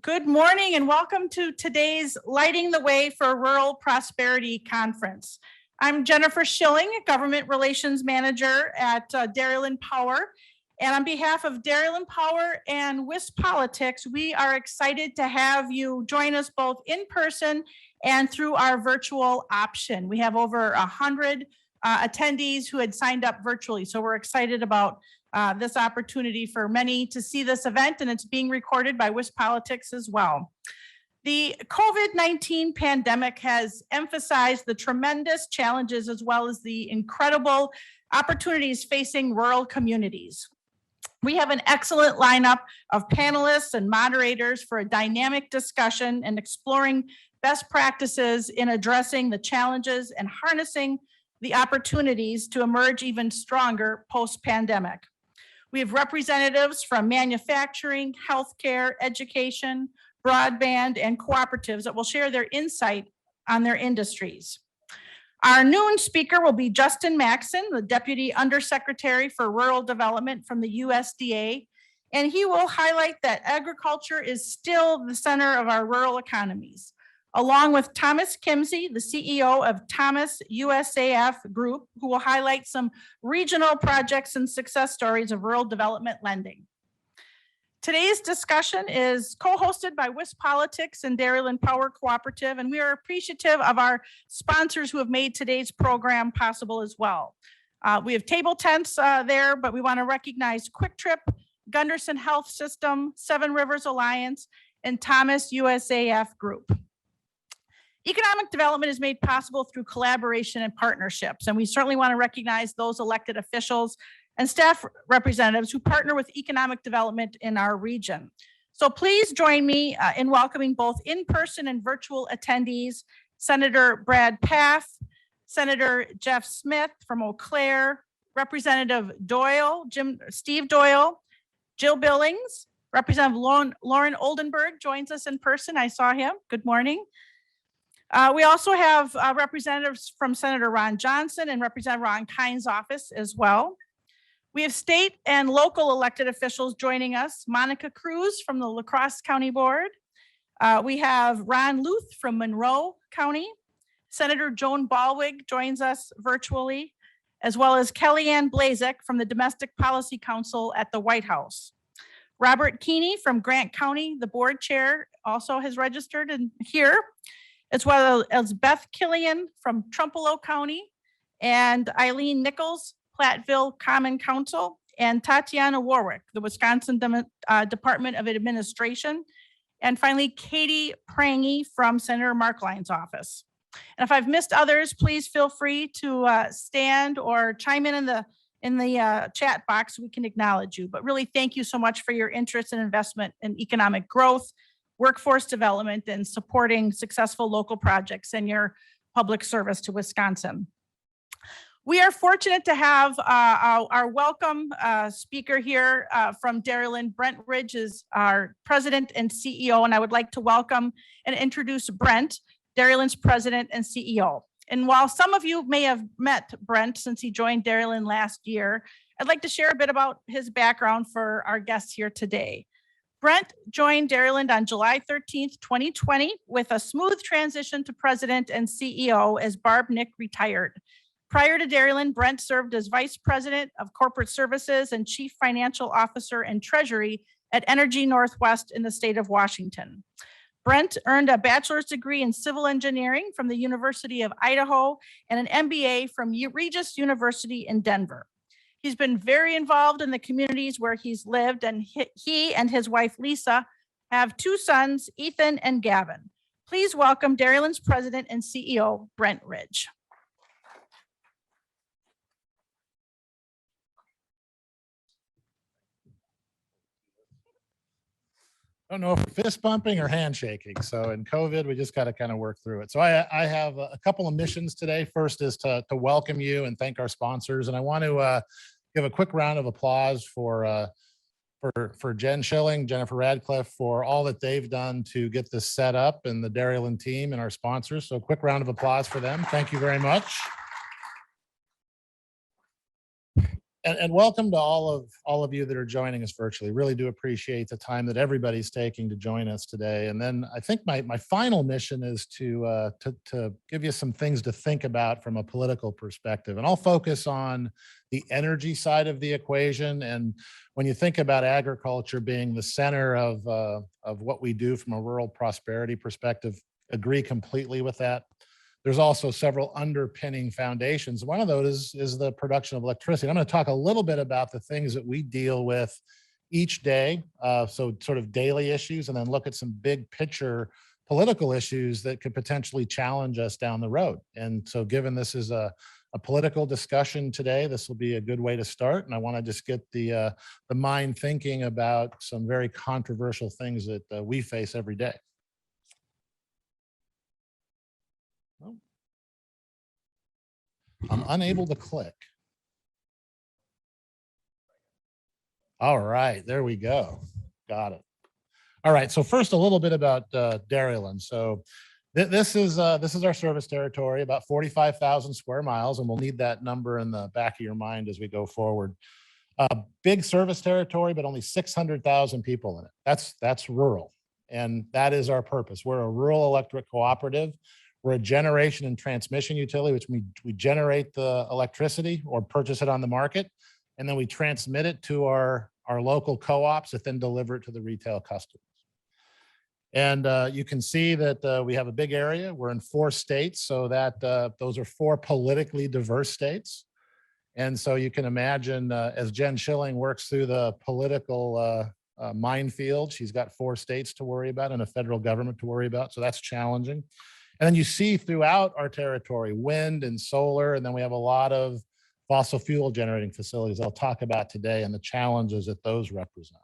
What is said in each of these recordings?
Good morning and welcome to today's Lighting the Way for Rural Prosperity Conference. I'm Jennifer Schilling, Government Relations Manager at Dairyland Power. And on behalf of Dairyland Power and WIS Politics, we are excited to have you join us both in person and through our virtual option. We have over 100 attendees who had signed up virtually. So we're excited about this opportunity for many to see this event, and it's being recorded by WIS Politics as well. The COVID-19 pandemic has emphasized the tremendous challenges as well as the incredible opportunities facing rural communities. We have an excellent lineup of panelists and moderators for a dynamic discussion and exploring best practices in addressing the challenges and harnessing the opportunities to emerge even stronger post-pandemic. We have representatives from manufacturing, healthcare, education, broadband, and cooperatives that will share their insight on their industries. Our noon speaker will be Justin Maxson, the Deputy Undersecretary for Rural Development from the USDA, and he will highlight that agriculture is still the center of our rural economies. Along with Thomas Kimsey, the CEO of Thomas USAF Group, who will highlight some regional projects and success stories of rural development lending. Today's discussion is co-hosted by WIS Politics and Dairyland Power Cooperative, and we are appreciative of our sponsors who have made today's program possible as well. We have table tents there, but we want to recognize Quick Trip, Gundersen Health System, Seven Rivers Alliance, and Thomas USAF Group. Economic development is made possible through collaboration and partnerships, and we certainly want to recognize those elected officials and staff representatives who partner with economic development in our region. So please join me in welcoming both in-person and virtual attendees, Senator Brad Pfaff, Senator Jeff Smith from Eau Claire, Representative Doyle, Steve Doyle, Jill Billings, Representative Lauren Oldenburg joins us in person. I saw him. Good morning. We also have representatives from Senator Ron Johnson and Representative Ron Kine's office as well. We have state and local elected officials joining us. Monica Cruz from the La Crosse County Board. We have Ron Luth from Monroe County. Senator Joan Balwig joins us virtually, as well as Kellyanne Balacek from the Domestic Policy Council at the White House. Robert Keeney from Grant County, the board chair, also has registered in here, as well as Beth Killian from Trumpelow County, and Eileen Nichols, Platteville Common Council, and Tatiana Warwick, the Wisconsin Department of Administration, and finally, Katie Prangy from Senator Markline's office. And if I've missed others, please feel free to stand or chime in the chat box. We can acknowledge you, but really thank you so much for your interest and investment in economic growth, workforce development, and supporting successful local projects and your public service to Wisconsin. We are fortunate to have our welcome speaker here from Dairyland. Brent Ridge is our president and CEO, and I would like to welcome and introduce Brent, Dairyland's president and CEO. And while some of you may have met Brent since he joined Dairyland last year, I'd like to share a bit about his background for our guests here today. Brent joined Dairyland on July 13th, 2020, with a smooth transition to president and CEO as Barb Nick retired. Prior to Dairyland, Brent served as vice president of corporate services and chief financial officer and treasury at Energy Northwest in the state of Washington. Brent earned a bachelor's degree in civil engineering from the University of Idaho and an MBA from Regis University in Denver. He's been very involved in the communities where he's lived, and he and his wife, Lisa, have two sons, Ethan and Gavin. Please welcome Dairyland's president and CEO, Brent Ridge. I don't know if we're fist bumping or handshaking. So in COVID, we just got to kind of work through it. So I have a couple of missions today. First is to welcome you and thank our sponsors. And I want to give a quick round of applause for Jen Schilling, Jennifer Radcliffe, for all that they've done to get this set up, and the Dairyland team and our sponsors. So a quick round of applause for them. Thank you very much. And welcome to all of you that are joining us virtually. Really do appreciate the time that everybody's taking to join us today. And then I think my final mission is to give you some things to think about from a political perspective. And I'll focus on the energy side of the equation. And when you think about agriculture being the center of what we do from a rural prosperity perspective, agree completely with that. There's also several underpinning foundations. One of those is the production of electricity. I'm going to talk a little bit about the things that we deal with each day, so sort of daily issues, and then look at some big picture political issues that could potentially challenge us down the road. And so given this is a political discussion today, this will be a good way to start. And I want to just get the mind thinking about some very controversial things that we face every day. I'm unable to click. All right, there we go. Got it. All right, so first a little bit about Darylan. So this is our service territory, about 45,000 square miles, and we'll need that number in the back of your mind as we go forward. Big service territory, but only 600,000 people in it. That's rural, and that is our purpose. We're a rural electric cooperative. We're a generation and transmission utility, which we generate the electricity or purchase it on the market, and then we transmit it to our local co-ops that then deliver it to the retail customers. And you can see that we have a big area. We're in 4 states, so that those are 4 politically diverse states. And so you can imagine as Jen Schilling works through the political minefield, she's got 4 states to worry about and a federal government to worry about, so that's challenging. And then you see throughout our territory, wind and solar, and then we have a lot of fossil fuel generating facilities I'll talk about today and the challenges that those represent.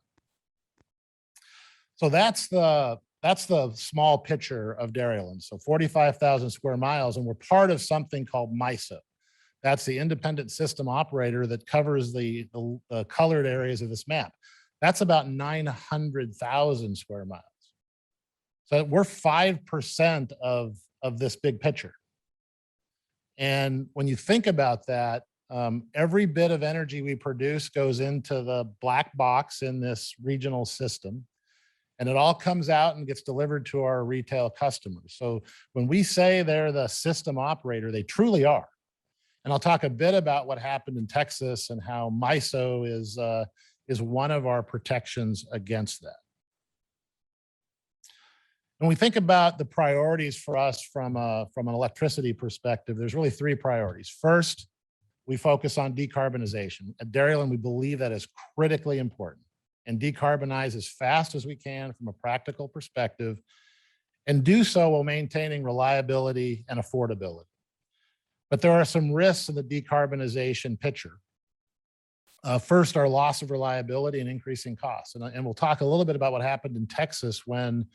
So that's the small picture of Darylan. So 45,000 square miles, and we're part of something called MISO. That's the independent system operator that covers the colored areas of this map. That's about 900,000 square miles. So we're 5% of this big picture. And when you think about that, every bit of energy we produce goes into the black box in this regional system, and it all comes out and gets delivered to our retail customers. So when we say they're the system operator, they truly are. And I'll talk a bit about what happened in Texas and how MISO is one of our protections against that. When we think about the priorities for us from an electricity perspective, there's really 3 priorities. First, we focus on decarbonization. At Darylan, we believe that is critically important, and decarbonize as fast as we can from a practical perspective, and do so while maintaining reliability and affordability. But there are some risks in the decarbonization picture. First, our loss of reliability and increasing costs. And we'll talk a little bit about what happened in Texas when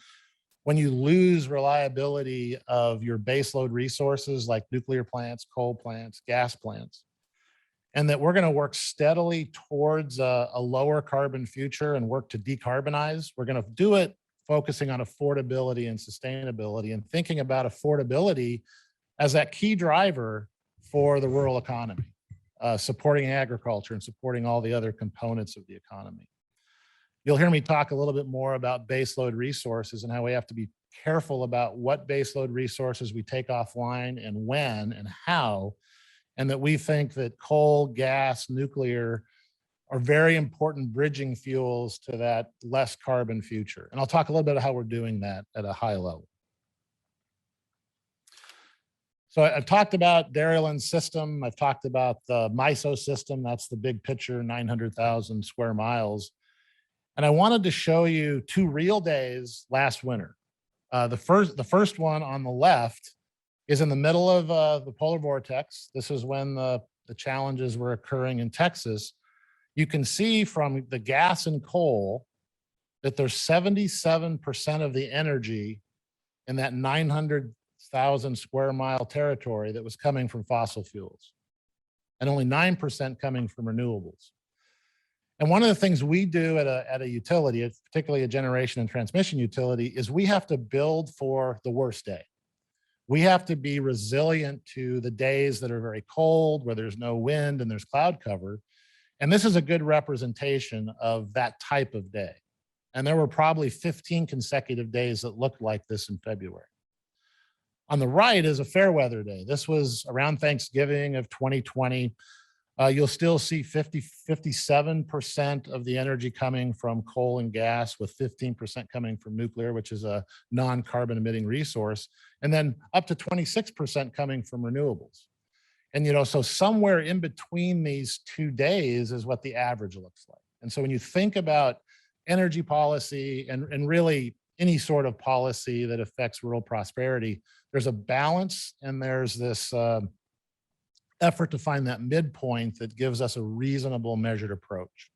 you lose reliability of your baseload resources like nuclear plants, coal plants, gas plants, and that we're going to work steadily towards a lower carbon future and work to decarbonize. We're going to do it focusing on affordability and sustainability and thinking about affordability as that key driver for the rural economy, supporting agriculture and supporting all the other components of the economy. You'll hear me talk a little bit more about baseload resources and how we have to be careful about what baseload resources we take offline and when and how, and that we think that coal, gas, nuclear are very important bridging fuels to that less carbon future. And I'll talk a little bit about how we're doing that at a high level. So I've talked about Darylan's system. I've talked about the MISO system. That's the big picture, 900,000 square miles. And I wanted to show you 2 real days last winter. The first one on the left is in the middle of the polar vortex. This is when the challenges were occurring in Texas. You can see from the gas and coal that there's 77% of the energy in that 900,000 square mile territory that was coming from fossil fuels, and only 9% coming from renewables. And one of the things we do at a utility, particularly a generation and transmission utility, is we have to build for the worst day. We have to be resilient to the days that are very cold, where there's no wind and there's cloud cover. And this is a good representation of that type of day. And there were probably 15 consecutive days that looked like this in February. On the right is a fair weather day. This was around Thanksgiving of 2020. You'll still see 57% of the energy coming from coal and gas, with 15% coming from nuclear, which is a non-carbon emitting resource, and then up to 26% coming from renewables. And, so somewhere in between these 2 days is what the average looks like. And so when you think about energy policy and really any sort of policy that affects rural prosperity, there's a balance and there's this effort to find that midpoint that gives us a reasonable measured approach.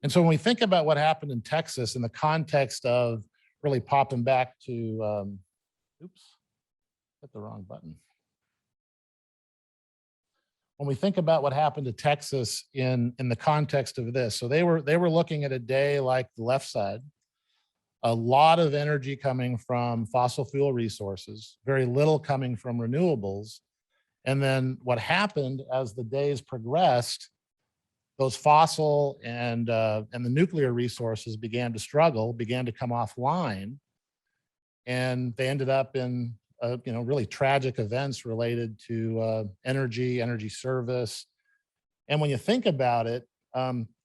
And so when we think about what happened in Texas in the context of really popping back to, oops, hit the wrong button. When we think about what happened to Texas in the context of this, so they were looking at a day like the left side, a lot of energy coming from fossil fuel resources, very little coming from renewables. And then what happened as the days progressed, those fossil and the nuclear resources began to struggle, began to come offline, and they ended up in really tragic events related to energy service. And when you think about it,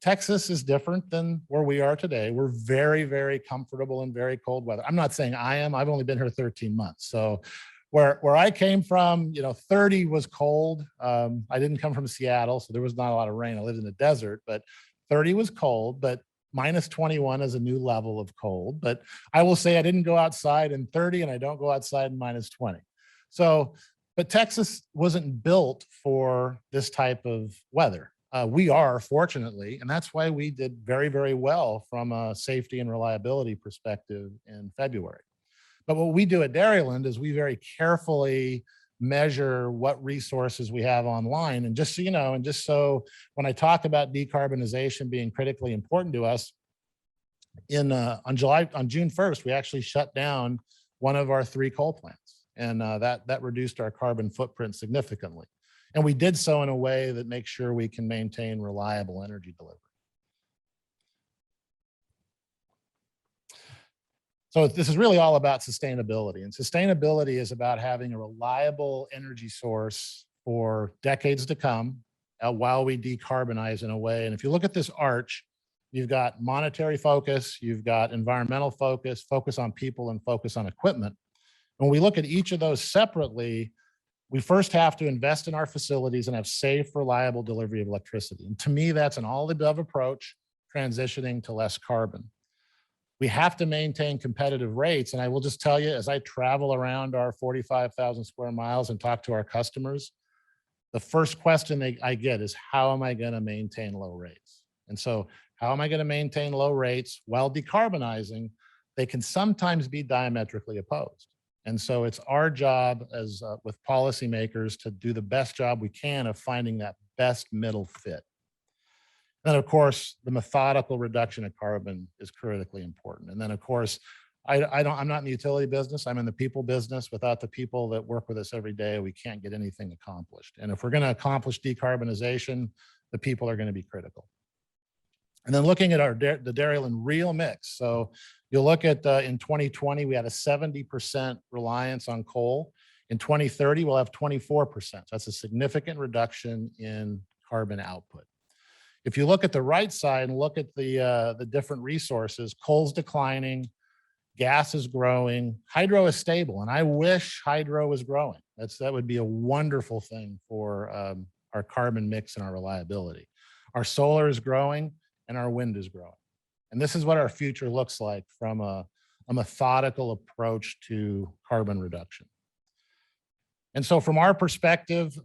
Texas is different than where we are today. We're very, very comfortable in very cold weather. I'm not saying I am. I've only been here 13 months. So where I came from, 30 was cold. I didn't come from Seattle, so there was not a lot of rain. I lived in the desert, but 30 was cold, but minus 21 is a new level of cold. But I will say I didn't go outside in 30 and I don't go outside in minus 20. So, but Texas wasn't built for this type of weather. We are, fortunately, and that's why we did very, very well from a safety and reliability perspective in February. But what we do at Dairyland is we very carefully measure what resources we have online. And just so you know, and just so when I talk about decarbonization being critically important to us, on June 1st, we actually shut down one of our 3 coal plants, and that reduced our carbon footprint significantly. And we did so in a way that makes sure we can maintain reliable energy delivery. So this is really all about sustainability, and sustainability is about having a reliable energy source for decades to come while we decarbonize in a way. And if you look at this arch, you've got monetary focus, you've got environmental focus, focus on people, and focus on equipment. When we look at each of those separately, we first have to invest in our facilities and have safe, reliable delivery of electricity. And to me, that's an all-of-the-above approach, transitioning to less carbon. We have to maintain competitive rates. And I will just tell you, as I travel around our 45,000 square miles and talk to our customers, the first question I get is, how am I going to maintain low rates? And so how am I going to maintain low rates while decarbonizing? They can sometimes be diametrically opposed. And so it's our job as with policymakers to do the best job we can of finding that best middle fit. Then, of course, the methodical reduction of carbon is critically important. And then, of course, I'm not in the utility business. I'm in the people business. Without the people that work with us every day, we can't get anything accomplished. And if we're going to accomplish decarbonization, the people are going to be critical. And then looking at the Darylan real mix. So you'll look at in 2020, we had a 70% reliance on coal. In 2030, we'll have 24%. So that's a significant reduction in carbon output. If you look at the right side and look at the different resources, coal's declining, gas is growing, hydro is stable, and I wish hydro was growing. That would be a wonderful thing for our carbon mix and our reliability. Our solar is growing and our wind is growing. And this is what our future looks like from a methodical approach to carbon reduction. And so from our perspective,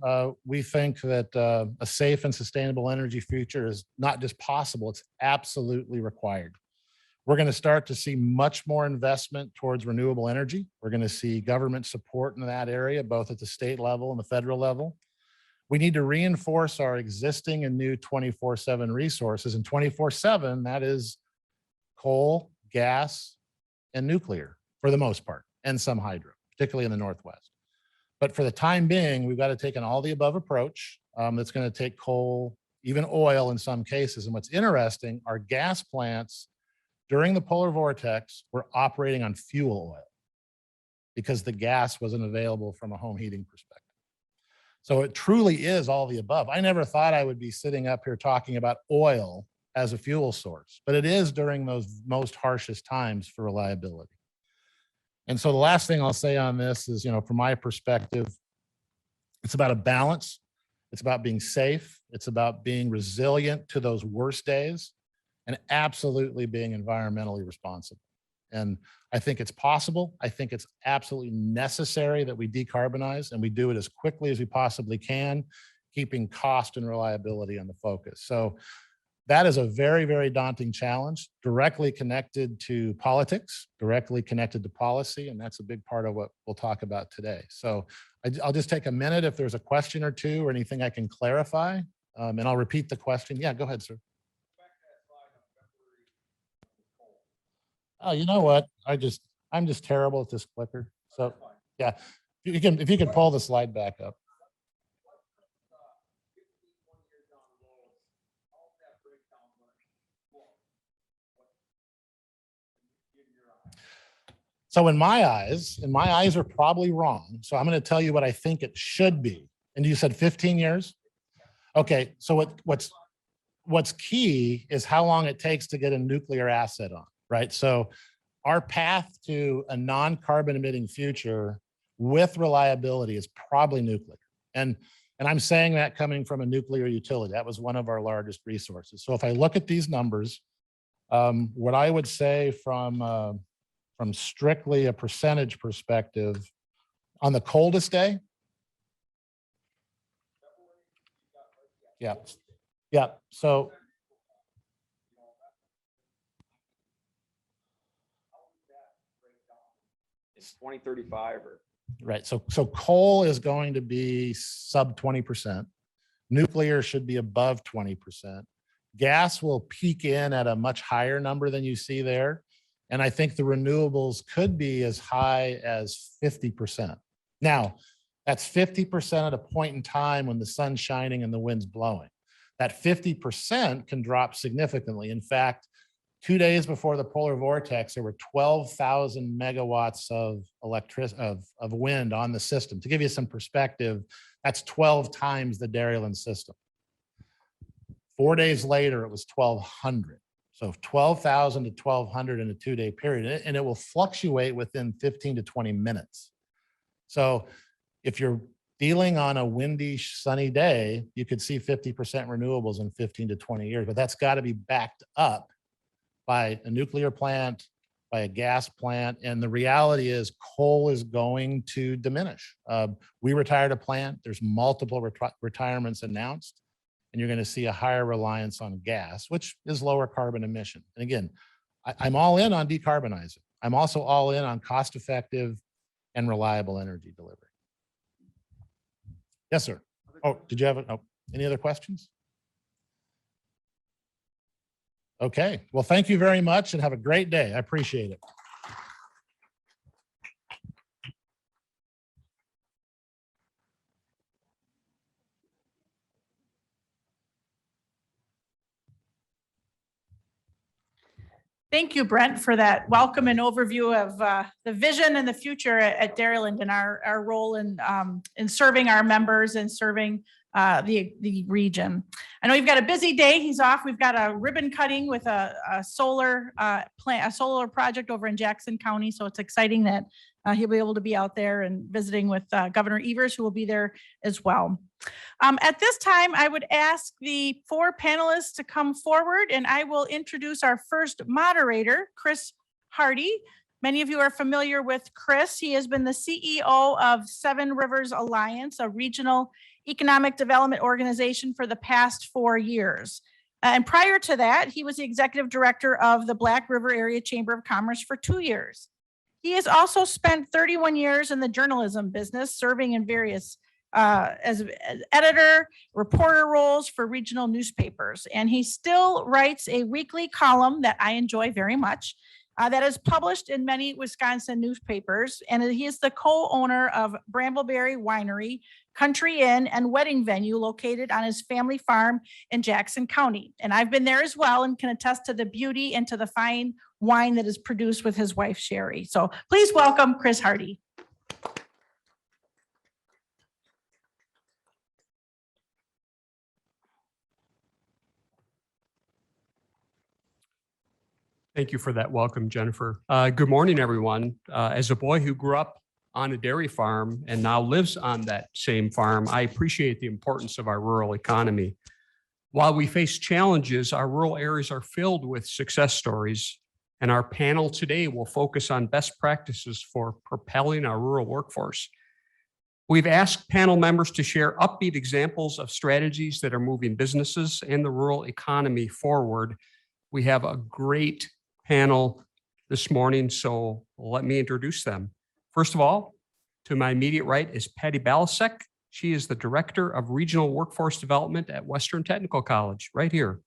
we think that a safe and sustainable energy future is not just possible, it's absolutely required. We're going to start to see much more investment towards renewable energy. We're going to see government support in that area, both at the state level and the federal level. We need to reinforce our existing and new 24/7 resources. And 24/7, that is coal, gas, and nuclear for the most part, and some hydro, particularly in the Northwest. But for the time being, we've got to take an all the above approach that's going to take coal, even oil in some cases. And what's interesting, our gas plants during the polar vortex were operating on fuel oil because the gas wasn't available from a home heating perspective. So it truly is all the above. I never thought I would be sitting up here talking about oil as a fuel source, but it is during those most harshest times for reliability. And so the last thing I'll say on this is, from my perspective, it's about a balance. It's about being safe. It's about being resilient to those worst days and absolutely being environmentally responsible. And I think it's possible. I think it's absolutely necessary that we decarbonize and we do it as quickly as we possibly can, keeping cost and reliability on the focus. So that is a very, very daunting challenge, directly connected to politics, directly connected to policy, and that's a big part of what we'll talk about today. So I'll just take a minute if there's a question or two or anything I can clarify, and I'll repeat the question. Yeah, go ahead, sir. Oh, you know what? I'm just terrible at this clicker. So yeah, if you can pull the slide back up. So in my eyes are probably wrong. So I'm going to tell you what I think it should be. And you said 15 years? Okay. So what's key is how long it takes to get a nuclear asset on, right? So our path to a non-carbon emitting future with reliability is probably nuclear. And I'm saying that coming from a nuclear utility. That was one of our largest resources. So if I look at these numbers, what I would say from strictly a percentage perspective, on the coldest day, yeah. So it's 2035 or right. So coal is going to be sub 20%. Nuclear should be above 20%. Gas will peak in at a much higher number than you see there. And I think the renewables could be as high as 50%. Now, that's 50% at a point in time when the sun's shining and the wind's blowing. That 50% can drop significantly. In fact, 2 days before the polar vortex, there were 12,000 megawatts of of wind on the system. To give you some perspective, that's 12 times the Darylan system. 4 days later, it was 1,200. So 12,000 to 1,200 in a 2-day period, and it will fluctuate within 15 to 20 minutes. So if you're dealing on a windy, sunny day, you could see 50% renewables in 15 to 20 years, but that's got to be backed up by a nuclear plant, by a gas plant. And the reality is coal is going to diminish. We retired a plant. There's multiple retirements announced. And you're going to see a higher reliance on gas, which is lower carbon emission. And again, I'm all in on decarbonizing. I'm also all in on cost-effective and reliable energy delivery. Yes, sir. Oh, did you have any other questions? Okay. Well, thank you very much and have a great day. I appreciate it. Thank you, Brent, for that welcome and overview of the vision and the future at Daryland and our role in serving our members and serving the region. I know you've got a busy day. He's off. We've got a ribbon cutting with a solar plant, a solar project over in Jackson County. So it's exciting that he'll be able to be out there and visiting with Governor Evers, who will be there as well. At this time, I would ask the 4 panelists to come forward, and I will introduce our first moderator, Chris Hardie. Many of you are familiar with Chris. He has been the CEO of Seven Rivers Alliance, a regional economic development organization for the past 4 years. And prior to that, he was the executive director of the Black River Area Chamber of Commerce for 2 years. He has also spent 31 years in the journalism business, serving in various as editor, reporter roles for regional newspapers. And he still writes a weekly column that I enjoy very much that is published in many Wisconsin newspapers. And he is the co-owner of Brambleberry Winery, Country Inn, and wedding venue located on his family farm in Jackson County. And I've been there as well and can attest to the beauty and to the fine wine that is produced with his wife, Sherry. So please welcome Chris Hardie. Thank you for that welcome, Jennifer. Good morning, everyone. As a boy who grew up on a dairy farm and now lives on that same farm, I appreciate the importance of our rural economy. While we face challenges, our rural areas are filled with success stories, and our panel today will focus on best practices for propelling our rural workforce. We've asked panel members to share upbeat examples of strategies that are moving businesses and the rural economy forward. We have a great panel this morning, so let me introduce them. First of all, to my immediate right is Patti Balacek. She is the Director of Regional Workforce Development at Western Technical College, right here.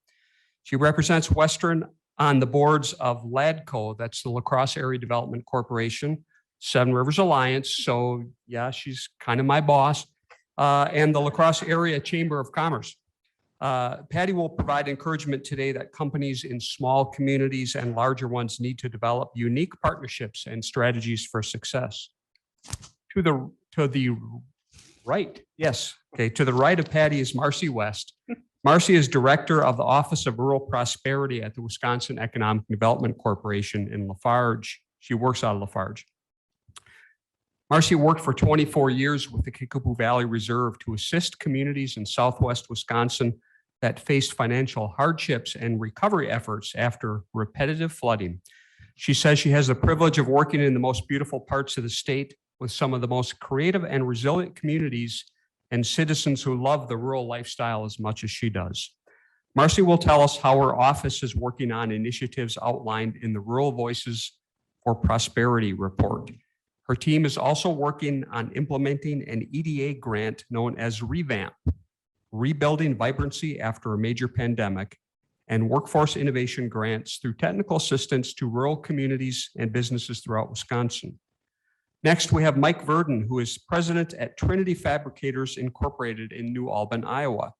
She represents Western on the boards of LADCO, that's the La Crosse Area Development Corporation, Seven Rivers Alliance, so yeah, she's kind of my boss, and the La Crosse Area Chamber of Commerce. Patti will provide encouragement today that companies in small communities and larger ones need to develop unique partnerships and strategies for success. To the right, yes, okay, to the right of Patti is Marcy West. Marcy is Director of the Office of Rural Prosperity at the Wisconsin Economic Development Corporation in Lafarge. She works out of Lafarge. Marcy worked for 24 years with the Kickapoo Valley Reserve to assist communities in Southwest Wisconsin that faced financial hardships and recovery efforts after repetitive flooding. She says she has the privilege of working in the most beautiful parts of the state with some of the most creative and resilient communities and citizens who love the rural lifestyle as much as she does. Marcy will tell us how her office is working on initiatives outlined in the Rural Voices for Prosperity report. Her team is also working on implementing an EDA grant known as REVAMP, Rebuilding Vibrancy After a Major Pandemic, and workforce innovation grants through technical assistance to rural communities and businesses throughout Wisconsin. Next, we have Mike Verdon, who is president at Trinity Fabricators Incorporated in New Albin, Iowa.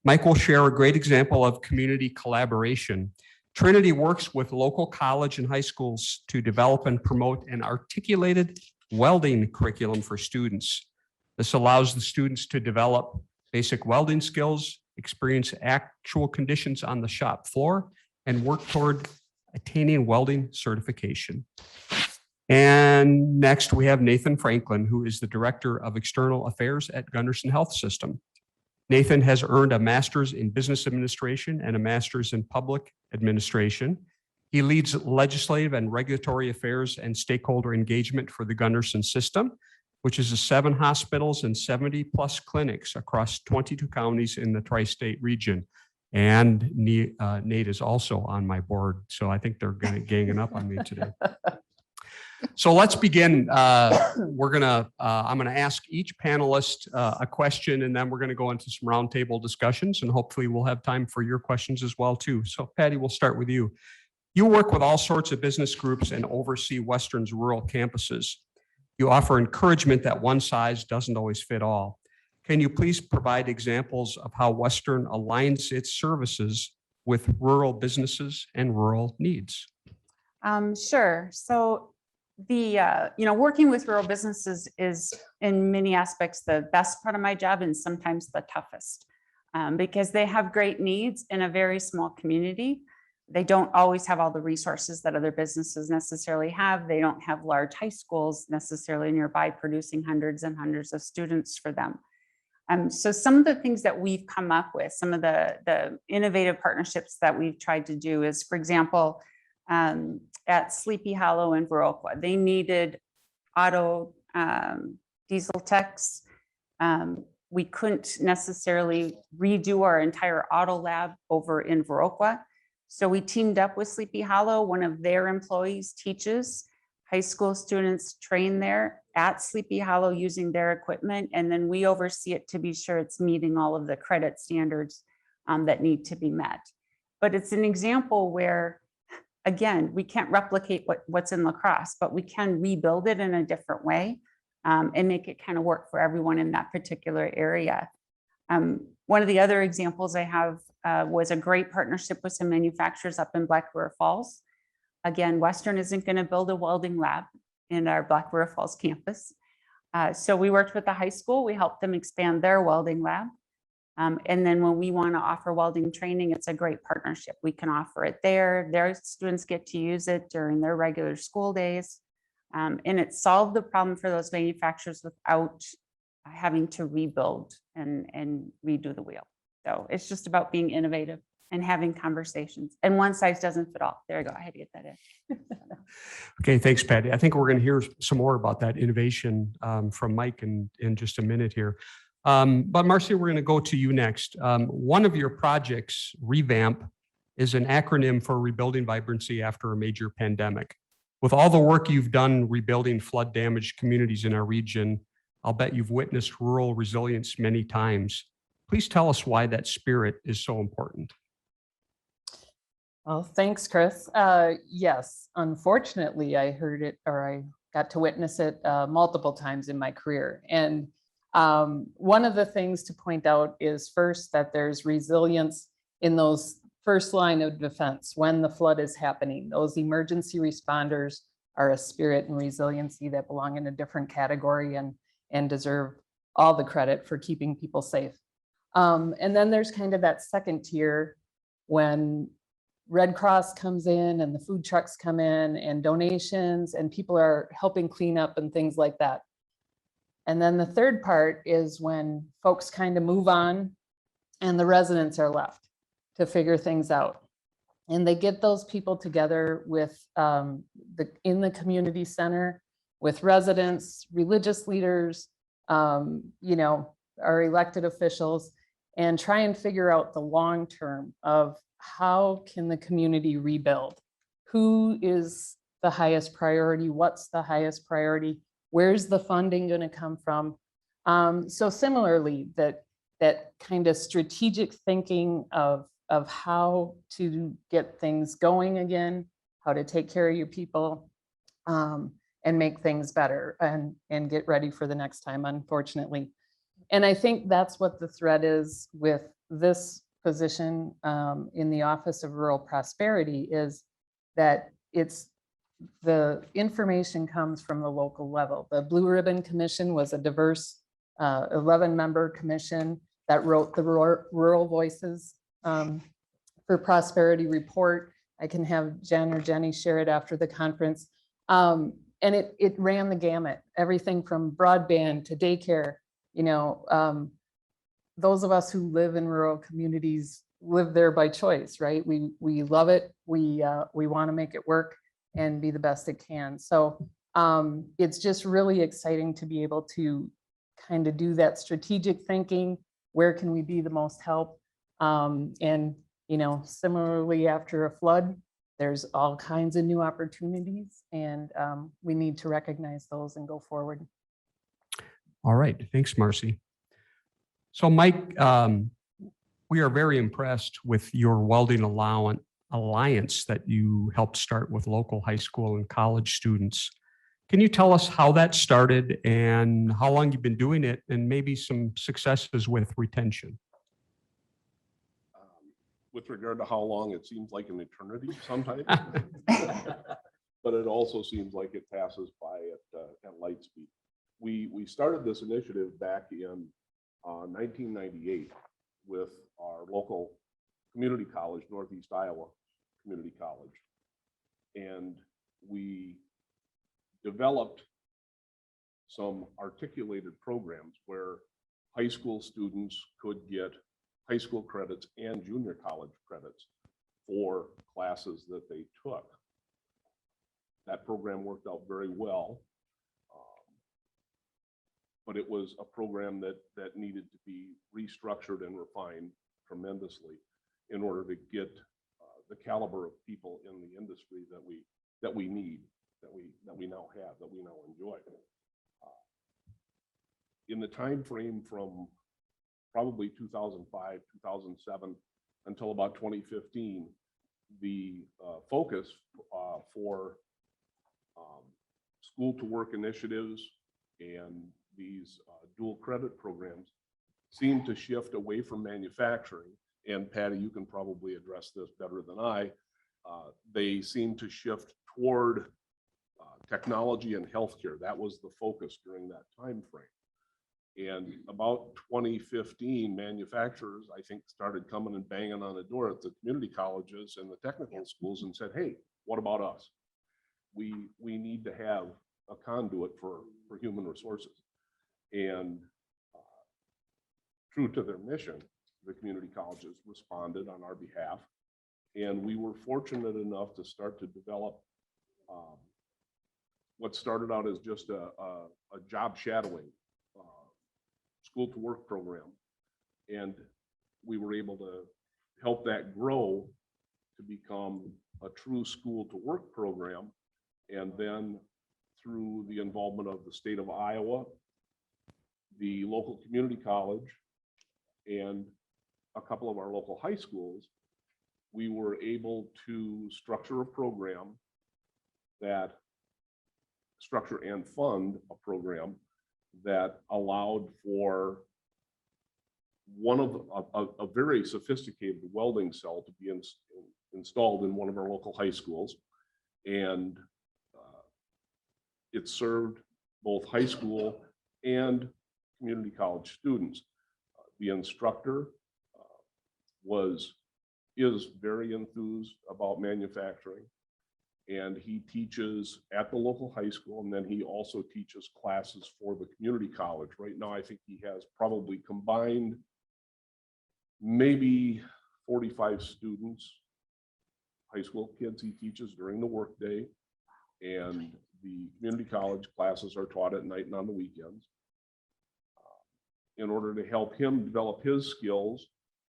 Mike will share a great example of community collaboration. Trinity works with local college and high schools to develop and promote an articulated welding curriculum for students. This allows the students to develop basic welding skills, experience actual conditions on the shop floor, and work toward attaining welding certification. And next we have Nathan Franklin, who is the Director of External Affairs at Gundersen Health System. Nathan has earned a master's in business administration and a master's in public administration. He leads legislative and regulatory affairs and stakeholder engagement for the Gundersen system, which is 7 hospitals and 70+ clinics across 22 counties in the tri-state region. And Nate is also on my board, so I think they're ganging up on me today. So let's begin. I'm gonna ask each panelist a question, and then we're gonna go into some roundtable discussions, and hopefully we'll have time for your questions as well too. So Patti, we'll start with you. You work with all sorts of business groups and oversee Western's rural campuses. You offer encouragement that one size doesn't always fit all. Can you please provide examples of how Western aligns its services with rural businesses and rural needs? Sure. So working with rural businesses is in many aspects the best part of my job and sometimes the toughest because they have great needs in a very small community. They don't always have all the resources that other businesses necessarily have. They don't have large high schools necessarily nearby producing hundreds and hundreds of students for them. So some of the things that we've come up with, some of the innovative partnerships that we've tried to do is, for example, at Sleepy Hollow in Viroqua, they needed auto diesel techs. We couldn't necessarily redo our entire auto lab over in Viroqua. So we teamed up with Sleepy Hollow. One of their employees teaches high school students, train there at Sleepy Hollow using their equipment. And then we oversee it to be sure it's meeting all of the credit standards that need to be met. But it's an example where, again, we can't replicate what's in La Crosse, but we can rebuild it in a different way and make it kind of work for everyone in that particular area. One of the other examples I have was a great partnership with some manufacturers up in Black River Falls. Again, Western isn't going to build a welding lab in our Black River Falls campus. So we worked with the high school. We helped them expand their welding lab. And then when we want to offer welding training, it's a great partnership. We can offer it there. Their students get to use it during their regular school days. And it solved the problem for those manufacturers without having to rebuild and redo the wheel. So it's just about being innovative and having conversations. And one size doesn't fit all. There you go. I had to get that in. Okay, thanks, Patty. I think we're going to hear some more about that innovation from Mike in just a minute here. But Marcy, we're going to go to you next. One of your projects, Revamp, is an acronym for Rebuilding Vibrancy After a Major Pandemic. With all the work you've done rebuilding flood damaged communities in our region, I'll bet you've witnessed rural resilience many times. Please tell us why that spirit is so important. Well, thanks, Chris. Yes, unfortunately, I heard it, or I got to witness it multiple times in my career. And one of the things to point out is first that there's resilience in those first line of defense when the flood is happening. Those emergency responders are a spirit and resiliency that belong in a different category and deserve all the credit for keeping people safe. And then there's kind of that second tier when Red Cross comes in and the food trucks come in and donations and people are helping clean up and things like that. And then the third part is when folks kind of move on and the residents are left to figure things out. And they get those people together with in the community center with residents, religious leaders, you know, our elected officials, and try and figure out the long term of how can the community rebuild? Who is the highest priority? What's the highest priority? Where's the funding going to come from? So similarly, that kind of strategic thinking of how to get things going again, how to take care of your people, and make things better and get ready for the next time, unfortunately. And I think that's what the thread is with this position in the Office of Rural Prosperity, is that it's the information comes from the local level. The Blue Ribbon Commission was a diverse 11-member commission that wrote the Rural Voices for Prosperity report. I can have Jen or Jenny share it after the conference. And it ran the gamut, everything from broadband to daycare. You know, those of us who live in rural communities live there by choice, right? We love it. We want to make it work and be the best it can. So it's just really exciting to be able to kind of do that strategic thinking. Where can we be the most help? And, you know, similarly after a flood, there's all kinds of new opportunities, and we need to recognize those and go forward. All right, thanks, Marcy. So Mike, we are very impressed with your welding alliance that you helped start with local high school and college students. Can you tell us how that started and how long you've been doing it, and maybe some successes with retention? With regard to how long, it seems like an eternity sometimes. But it also seems like it passes by at light speed. We started this initiative back in 1998 with our local community college, Northeast Iowa Community College. And we developed some articulated programs where high school students could get high school credits and junior college credits for classes that they took. That program worked out very well. But it was a program that needed to be restructured and refined tremendously in order to get the caliber of people in the industry that we need, that we now have, that we now enjoy. In the time frame from probably 2005, 2007 until about 2015, the focus for school to work initiatives and these dual credit programs seem to shift away from manufacturing. And Patty, you can probably address this better than I. They seem to shift toward technology and healthcare. That was the focus during that time frame. And about 2015, manufacturers, I think, started coming and banging on the door at the community colleges and the technical schools and said, hey, what about us? We need to have a conduit for human resources. And true to their mission, the community colleges responded on our behalf. And we were fortunate enough to start to develop what started out as just a job shadowing school to work program. And we were able to help that grow to become a true school to work program. And then through the involvement of the state of Iowa, the local community college, and a couple of our local high schools, we were able to structure a program that structure and fund a program that allowed for one of a very sophisticated welding cell to be installed in one of our local high schools. And it served both high school and community college students. The instructor is very enthused about manufacturing, and he teaches at the local high school, and then he also teaches classes for the community college. Right now, I think he has probably combined maybe 45 students, high school kids he teaches during the workday, and the community college classes are taught at night and on the weekends. In order to help him develop his skills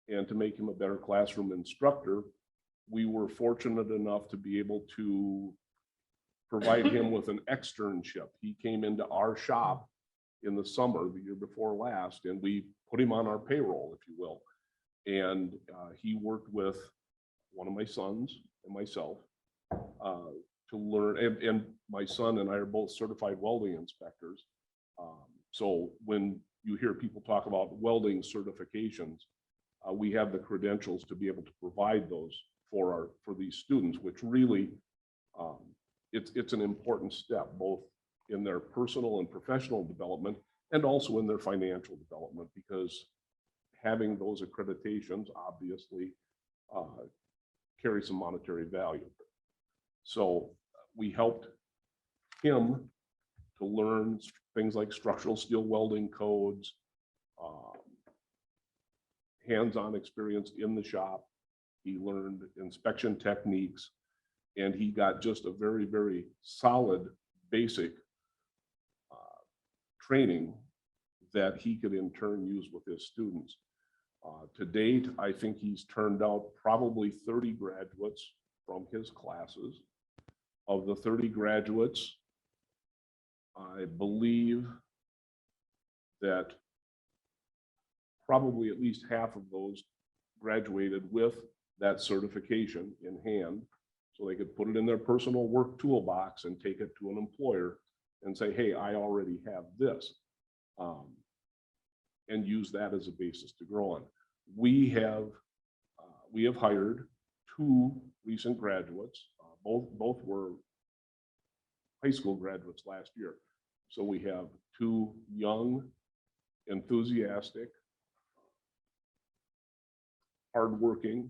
and to make him a better classroom instructor, we were fortunate enough to be able to provide him with an externship. He came into our shop in the summer, the year before last, and we put him on our payroll, if you will. And he worked with one of my sons and myself to learn, and my son and I are both certified welding inspectors. So when you hear people talk about welding certifications, we have the credentials to be able to provide those for these students, which really it's an important step both in their personal and professional development and also in their financial development, because having those accreditations obviously carry some monetary value. So we helped him to learn things like structural steel welding codes, hands-on experience in the shop. He learned inspection techniques, and he got just a very, very solid basic training that he could in turn use with his students. To date, I think he's turned out probably 30 graduates from his classes. Of the 30 graduates, I believe that probably at least half of those graduated with that certification in hand, so they could put it in their personal work toolbox and take it to an employer and say, hey, I already have this, and use that as a basis to grow on. We have hired 2 recent graduates. Both were high school graduates last year. So we have 2 young, enthusiastic, hardworking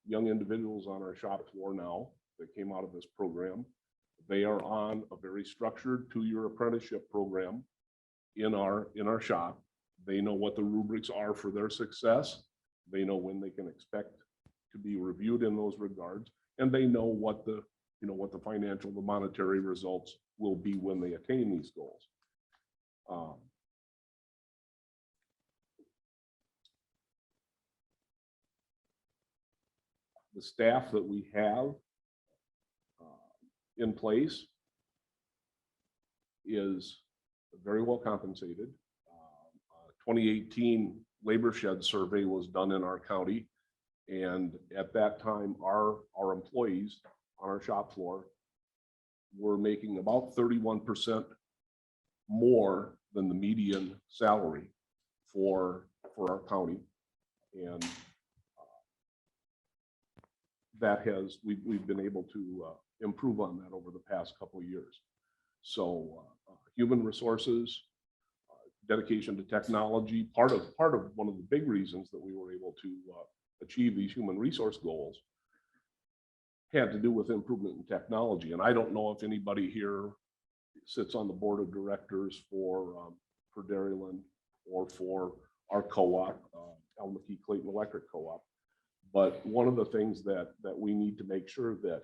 young individuals on our shop floor now that came out of this program. They are on a very structured 2-year apprenticeship program in our shop. They know what the rubrics are for their success. They know when they can expect to be reviewed in those regards, and they know what the financial, the monetary results will be when they attain these goals. The staff that we have in place is very well compensated. 2018 labor shed survey was done in our county, and at that time our employees on our shop floor we're making about 31% more than the median salary for our county. And we've been able to improve on that over the past couple of years. So human resources, dedication to technology, part of one of the big reasons that we were able to achieve these human resource goals had to do with improvement in technology. And I don't know if anybody here sits on the board of directors for Daryland or for our co-op, Clayton Electric Co-op. But one of the things that we need to make sure that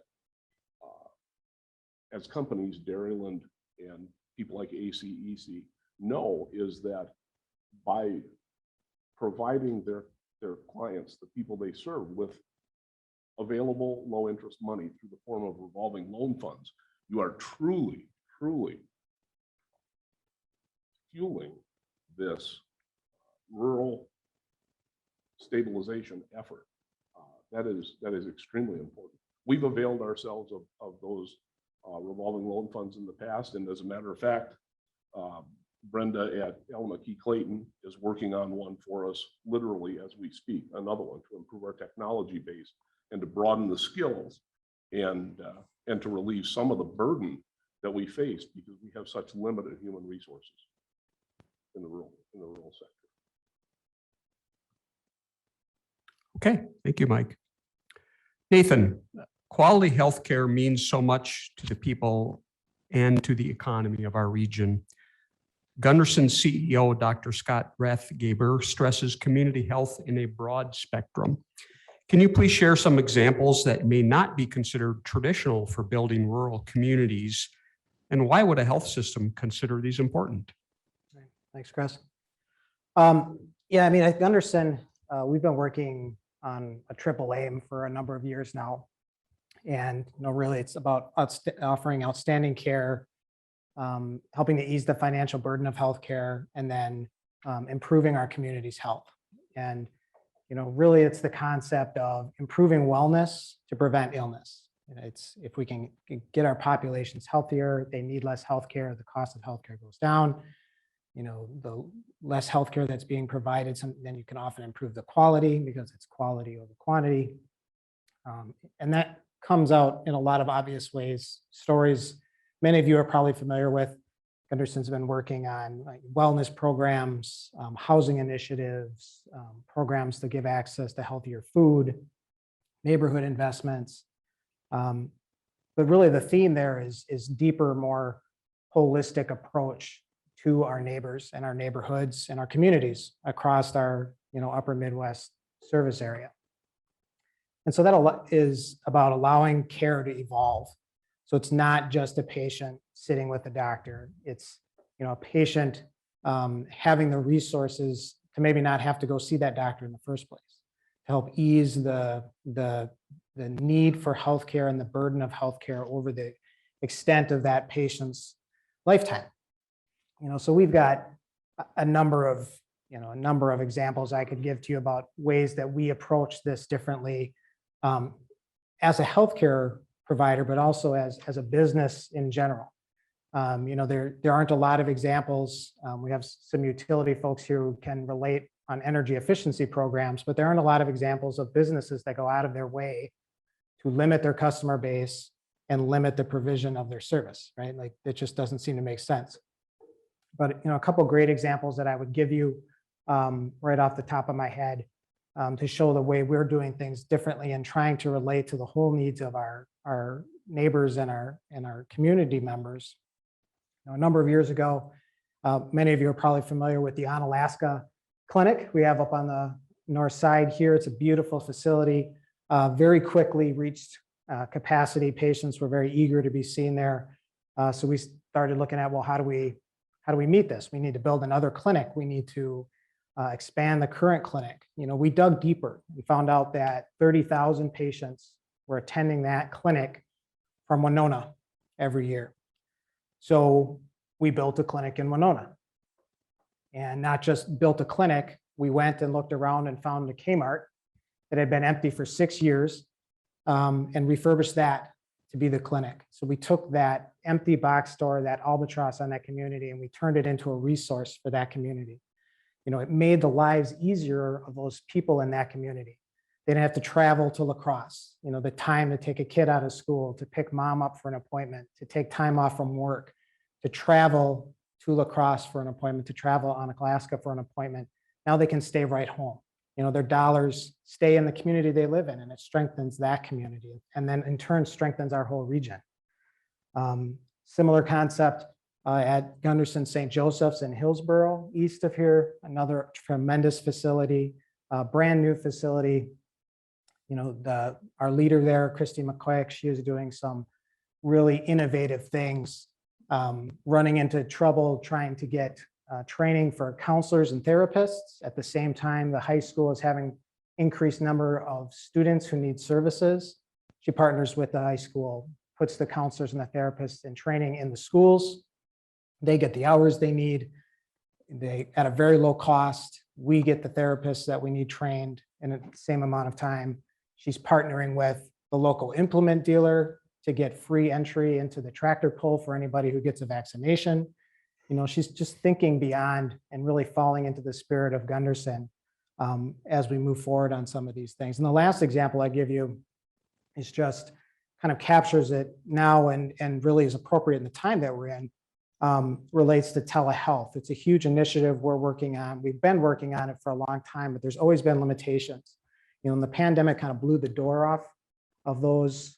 as companies, Daryland and people like ACEC know is that by providing their clients, the people they serve, with available low interest money through the form of revolving loan funds, you are truly fueling this rural stabilization effort. That is extremely important. We've availed ourselves of those revolving loan funds in the past, and as a matter of fact, Brenda at Clayton is working on one for us literally as we speak, another one to improve our technology base and to broaden the skills and to relieve some of the burden that we face because we have such limited human resources in the rural sector. Okay, thank you, Mike. Nathan, quality healthcare means so much to the people and to the economy of our region. Gundersen CEO, Dr. Scott Rathgaber, stresses community health in a broad spectrum. Can you please share some examples that may not be considered traditional for building rural communities? And why would a health system consider these important? Thanks, Chris. Yeah, I mean, at Gundersen, we've been working on a triple aim for a number of years now. And, really it's about offering outstanding care, helping to ease the financial burden of healthcare, and then improving our community's health. And, really it's the concept of improving wellness to prevent illness. It's if we can get our populations healthier, they need less healthcare, the cost of healthcare goes down. The less healthcare that's being provided, then you can often improve the quality because it's quality over quantity. And that comes out in a lot of obvious ways. Stories many of you are probably familiar with. Gundersen's been working on wellness programs, housing initiatives, programs to give access to healthier food, neighborhood investments. But really the theme there is deeper, more holistic approach to our neighbors and our neighborhoods and our communities across our upper Midwest service area. And so that is about allowing care to evolve. So it's not just a patient sitting with a doctor. It's a patient having the resources to maybe not have to go see that doctor in the first place, to help ease the need for healthcare and the burden of healthcare over the extent of that patient's lifetime. So we've got a number of examples I could give to you about ways that we approach this differently as a healthcare provider, but also as a business in general. There aren't a lot of examples. We have some utility folks here who can relate on energy efficiency programs, but there aren't a lot of examples of businesses that go out of their way to limit their customer base and limit the provision of their service, right? Like it just doesn't seem to make sense. But a couple of great examples that I would give you right off the top of my head to show the way we're doing things differently and trying to relate to the whole needs of our neighbors and our community members. A number of years ago, many of you are probably familiar with the Onalaska Clinic we have up on the north side here. It's a beautiful facility, very quickly reached capacity. Patients were very eager to be seen there. So we started looking at, well, how do we meet this? We need to build another clinic. We need to expand the current clinic. We dug deeper. We found out that 30,000 patients were attending that clinic from Winona every year. So we built a clinic in Winona, and not just built a clinic. We went and looked around and found a Kmart that had been empty for 6 years and refurbished that to be the clinic. So we took that empty box store, that albatross on that community, and we turned it into a resource for that community. You know, it made the lives easier of those people in that community. They didn't have to travel to La Crosse, you know, the time to take a kid out of school, to pick mom up for an appointment, to take time off from work, to travel to La Crosse for an appointment, to travel on Onalaska for an appointment. Now they can stay right home. You know, their dollars stay in the community they live in, and it strengthens that community, and then in turn strengthens our whole region. Similar concept at Gundersen St. Joseph's in Hillsborough, east of here, another tremendous facility, brand new facility. You know, our leader there, Christy McQuack, she is doing some really innovative things, running into trouble trying to get training for counselors and therapists. At the same time, the high school is having increased number of students who need services. She partners with the high school, puts the counselors and the therapists in training in the schools. They get the hours they need. They at a very low cost. We get the therapists that we need trained in the same amount of time. She's partnering with the local implement dealer to get free entry into the tractor pull for anybody who gets a vaccination. You know, she's just thinking beyond and really falling into the spirit of Gundersen as we move forward on some of these things. And the last example I give you is just kind of captures it now and really is appropriate in the time that we're in, relates to telehealth. It's a huge initiative we're working on. We've been working on it for a long time, but there's always been limitations. You know, and the pandemic kind of blew the door off of those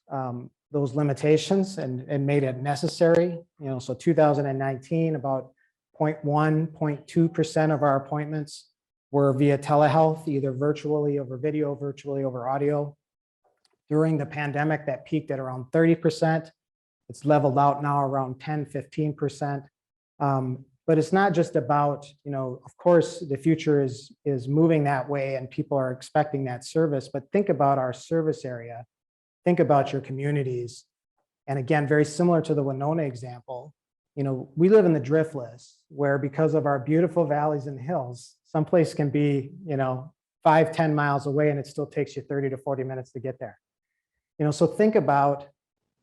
limitations and made it necessary. You know, so 2019, about 0.1, 0.2% of our appointments were via telehealth, either virtually over video, virtually over audio. During the pandemic, that peaked at around 30%. It's leveled out now around 10, 15%. But it's not just about, you know, of course, the future is moving that way and people are expecting that service, but think about our service area. Think about your communities. And again, very similar to the Winona example, you know, we live in the driftless where because of our beautiful valleys and hills, someplace can be, you know, 5-10 miles away and it still takes you 30 to 40 minutes to get there. You know, so think about,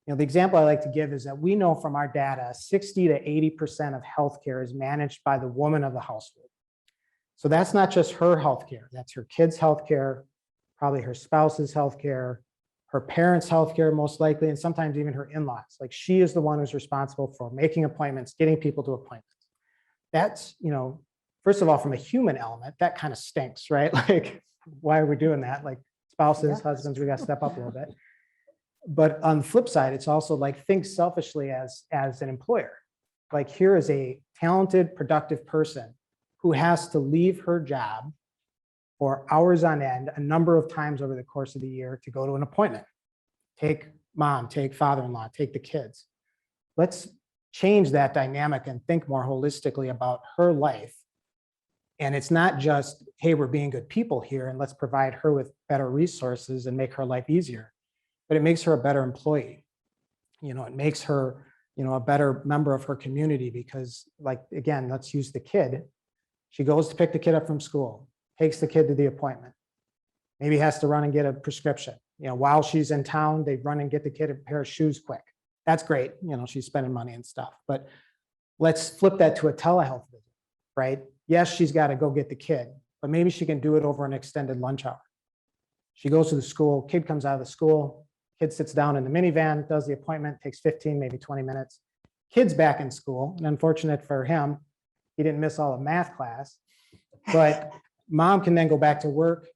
you know, the example I like to give is that we know from our data, 60 to 80% of healthcare is managed by the woman of the household. So that's not just her healthcare, that's her kids' healthcare, probably her spouse's healthcare, her parents' healthcare most likely, and sometimes even her in-laws. Like she is the one who's responsible for making appointments, getting people to appointments. That's, you know, first of all, from a human element, that kind of stinks, right? Like, why are we doing that? Like spouses, husbands, we got to step up a little bit. But on the flip side, it's also like think selfishly as an employer. Like here is a talented, productive person who has to leave her job for hours on end, a number of times over the course of the year to go to an appointment. Take mom, take father-in-law, take the kids. Let's change that dynamic and think more holistically about her life. And it's not just, hey, we're being good people here and let's provide her with better resources and make her life easier, but it makes her a better employee. You know, it makes her, you know, a better member of her community because, like, again, let's use the kid. She goes to pick the kid up from school, takes the kid to the appointment, maybe has to run and get a prescription. You know, while she's in town, they run and get the kid a pair of shoes quick. That's great. You know, she's spending money and stuff, but let's flip that to a telehealth visit, right? Yes, she's got to go get the kid, but maybe she can do it over an extended lunch hour. She goes to the school, kid comes out of the school, kid sits down in the minivan, does the appointment, takes 15, maybe 20 minutes. Kid's back in school, and unfortunate for him, he didn't miss all of math class, but mom can then go back to work.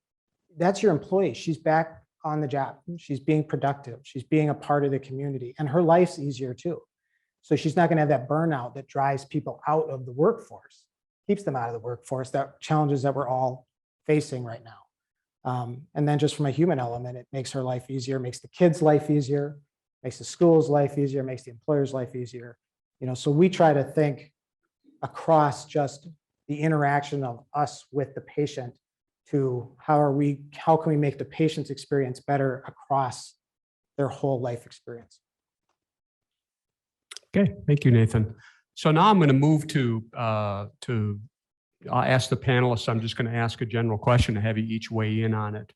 That's your employee. She's back on the job. She's being productive. She's being a part of the community, and her life's easier too. So she's not going to have that burnout that drives people out of the workforce, keeps them out of the workforce, that challenges that we're all facing right now. And then just from a human element, it makes her life easier, makes the kids' life easier, makes the school's life easier, makes the employer's life easier. You know, so we try to think across just the interaction of us with the patient to how can we make the patient's experience better across their whole life experience. Okay, thank you, Nathan. So now I'm going to move to I'll ask the panelists. I'm just going to ask a general question to have you each weigh in on it.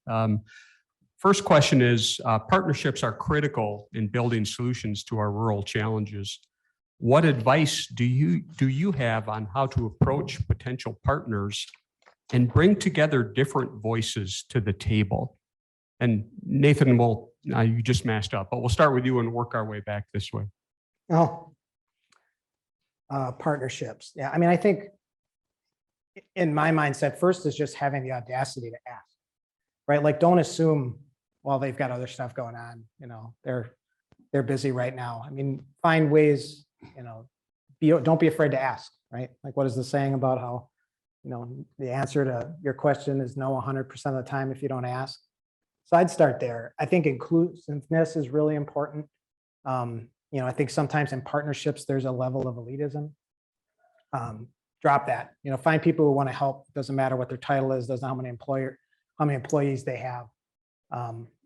First question is, partnerships are critical in building solutions to our rural challenges. What advice do you have on how to approach potential partners and bring together different voices to the table? And Nathan, you just mashed up, but we'll start with you and work our way back this way. Oh, partnerships. Yeah, I mean, I think in my mindset, first is just having the audacity to ask, right? Like, don't assume, well, they've got other stuff going on, you know, they're busy right now. I mean, find ways, you know, don't be afraid to ask, right? Like, what is the saying about how, you know, the answer to your question is no 100% of the time if you don't ask? So I'd start there. I think inclusiveness is really important. You know, I think sometimes in partnerships, there's a level of elitism. Drop that, you know, find people who want to help. Doesn't matter what their title is, doesn't matter how many employees they have,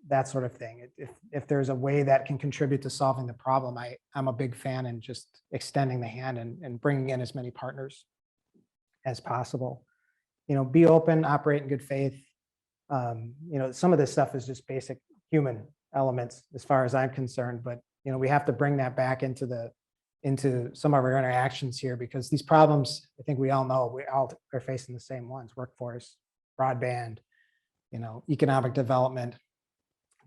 that sort of thing. If there's a way that can contribute to solving the problem, I'm a big fan in just extending the hand and bringing in as many partners as possible. You know, be open, operate in good faith. You know, some of this stuff is just basic human elements as far as I'm concerned, but you know, we have to bring that back into some of our interactions here, because these problems, I think we all know, we all are facing the same ones: workforce, broadband, you know, economic development.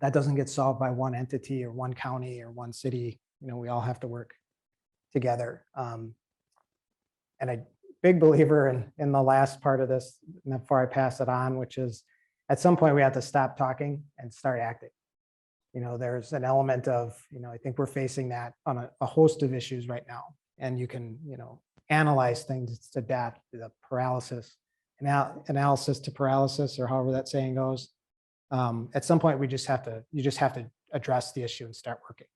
That doesn't get solved by one entity or one county or one city. You know, we all have to work together. And a big believer in the last part of this, before I pass it on, which is at some point we have to stop talking and start acting. You know, there's an element of, you know, I think we're facing that on a host of issues right now. And you can, you know, analyze things to death, the paralysis, analysis to paralysis, or however that saying goes. At some point, you just have to address the issue and start working.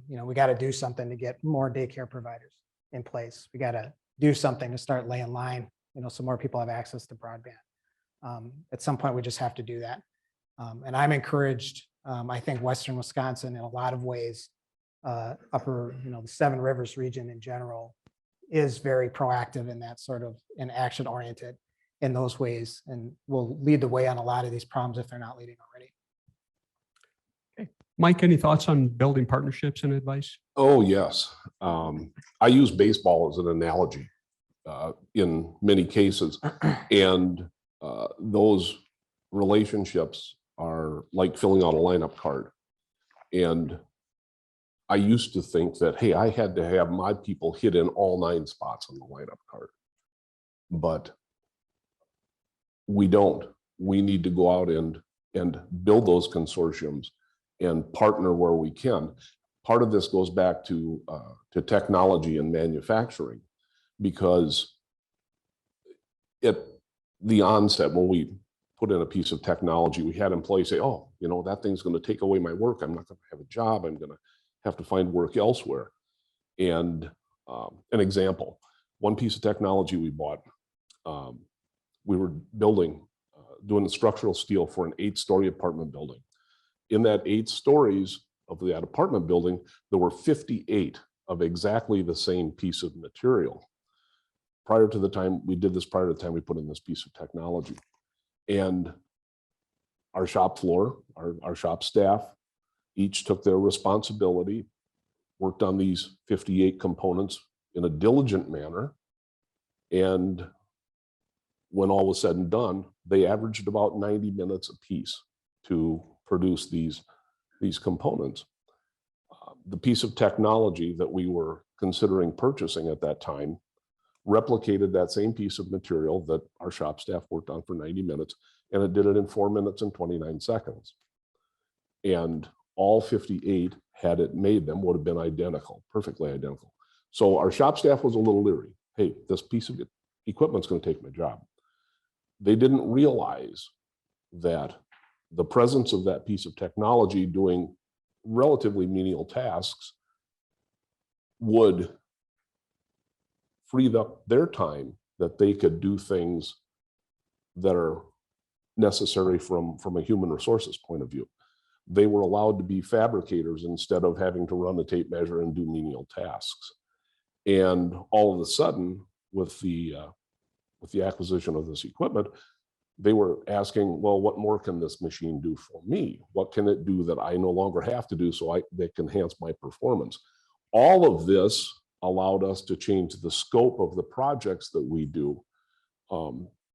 You know, we got to do something to get more daycare providers in place. We got to do something to start laying line, you know, so more people have access to broadband. At some point, we just have to do that. And I'm encouraged. I think Western Wisconsin, in a lot of ways, upper, you know, the Seven Rivers region in general, is very proactive in that sort of, and action oriented in those ways, and will lead the way on a lot of these problems if they're not leading already. Okay. Mike, any thoughts on building partnerships and advice? Oh, yes. I use baseball as an analogy in many cases. And those relationships are like filling out a lineup card. And I used to think that, hey, I had to have my people hit in all 9 spots on the lineup card. But we don't. We need to go out and build those consortiums and partner where we can. Part of this goes back to technology and manufacturing, because at the onset, when we put in a piece of technology, we had employees say, oh, you know, that thing's going to take away my work. I'm not going to have a job. I'm going to have to find work elsewhere. And an example, one piece of technology we bought, we were building, doing the structural steel for an 8-story apartment building. In that 8 stories of that apartment building, there were 58 of exactly the same piece of material. Prior to the time we did this, prior to the time we put in this piece of technology. And our shop floor, our shop staff, each took their responsibility, worked on these 58 components in a diligent manner. And when all was said and done, they averaged about 90 minutes a piece to produce these components. The piece of technology that we were considering purchasing at that time replicated that same piece of material that our shop staff worked on for 90 minutes, and it did it in 4 minutes and 29 seconds. And all 58, had it made them, would have been identical, perfectly identical. So our shop staff was a little leery. Hey, this piece of equipment's going to take my job. They didn't realize that the presence of that piece of technology doing relatively menial tasks would free up their time, that they could do things that are necessary from a human resources point of view. They were allowed to be fabricators instead of having to run the tape measure and do menial tasks. And all of a sudden, with the acquisition of this equipment, they were asking, well, what more can this machine do for me? What can it do that I no longer have to do so that can enhance my performance? All of this allowed us to change the scope of the projects that we do.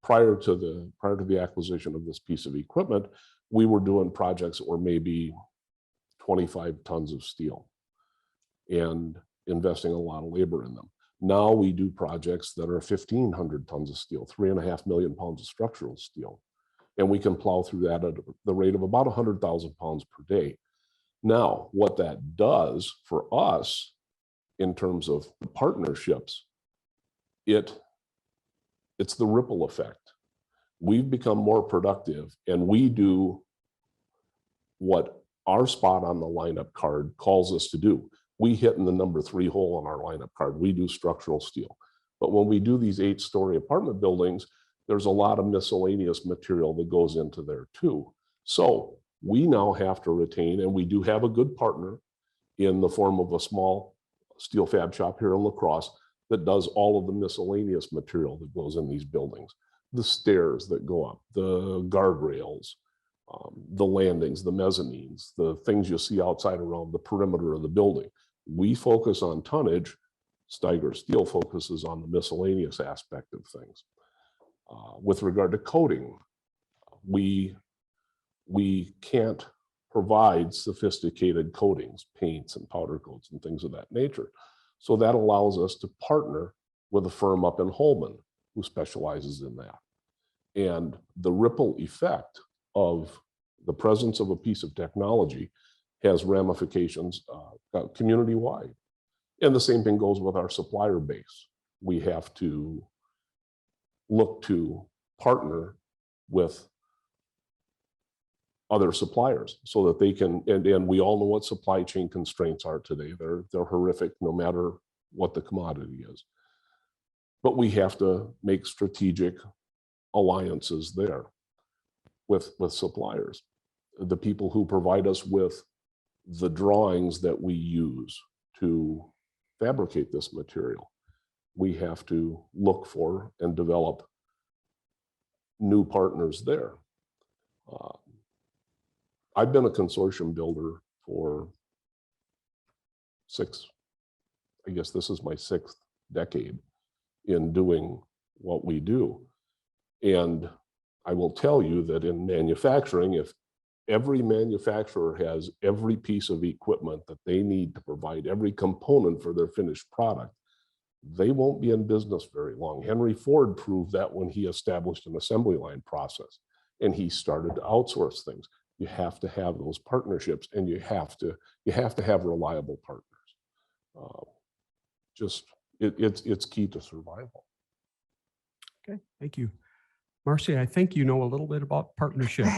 Prior to the acquisition of this piece of equipment, we were doing projects that were maybe 25 tons of steel and investing a lot of labor in them. Now we do projects that are 1,500 tons of steel, 3.5 million pounds of structural steel. And we can plow through that at the rate of about 100,000 pounds per day. Now, what that does for us in terms of partnerships, it's the ripple effect. We've become more productive, and we do what our spot on the lineup card calls us to do. We hit in the number 3 hole on our lineup card. We do structural steel. But when we do these 8-story apartment buildings, there's a lot of miscellaneous material that goes into there too. So we now have to retain, and we do have a good partner in the form of a small steel fab shop here in La Crosse that does all of the miscellaneous material that goes in these buildings. The stairs that go up, the guardrails, the landings, the mezzanines, the things you see outside around the perimeter of the building. We focus on tonnage. Steiger Steel focuses on the miscellaneous aspect of things. With regard to coating, we can't provide sophisticated coatings, paints and powder coats and things of that nature. So that allows us to partner with a firm up in Holman who specializes in that. And the ripple effect of the presence of a piece of technology has ramifications community-wide. And the same thing goes with our supplier base. We have to look to partner with other suppliers so that they can, and we all know what supply chain constraints are today. They're horrific no matter what the commodity is. But we have to make strategic alliances there with suppliers. The people who provide us with the drawings that we use to fabricate this material. We have to look for and develop new partners there. I've been a consortium builder for I guess this is my 6th decade in doing what we do. And I will tell you that in manufacturing, if every manufacturer has every piece of equipment that they need to provide every component for their finished product, they won't be in business very long. Henry Ford proved that when he established an assembly line process and he started to outsource things. You have to have those partnerships, and you have to have reliable partners. It's key to survival. Okay, thank you. Marcy, I think you know a little bit about partnerships.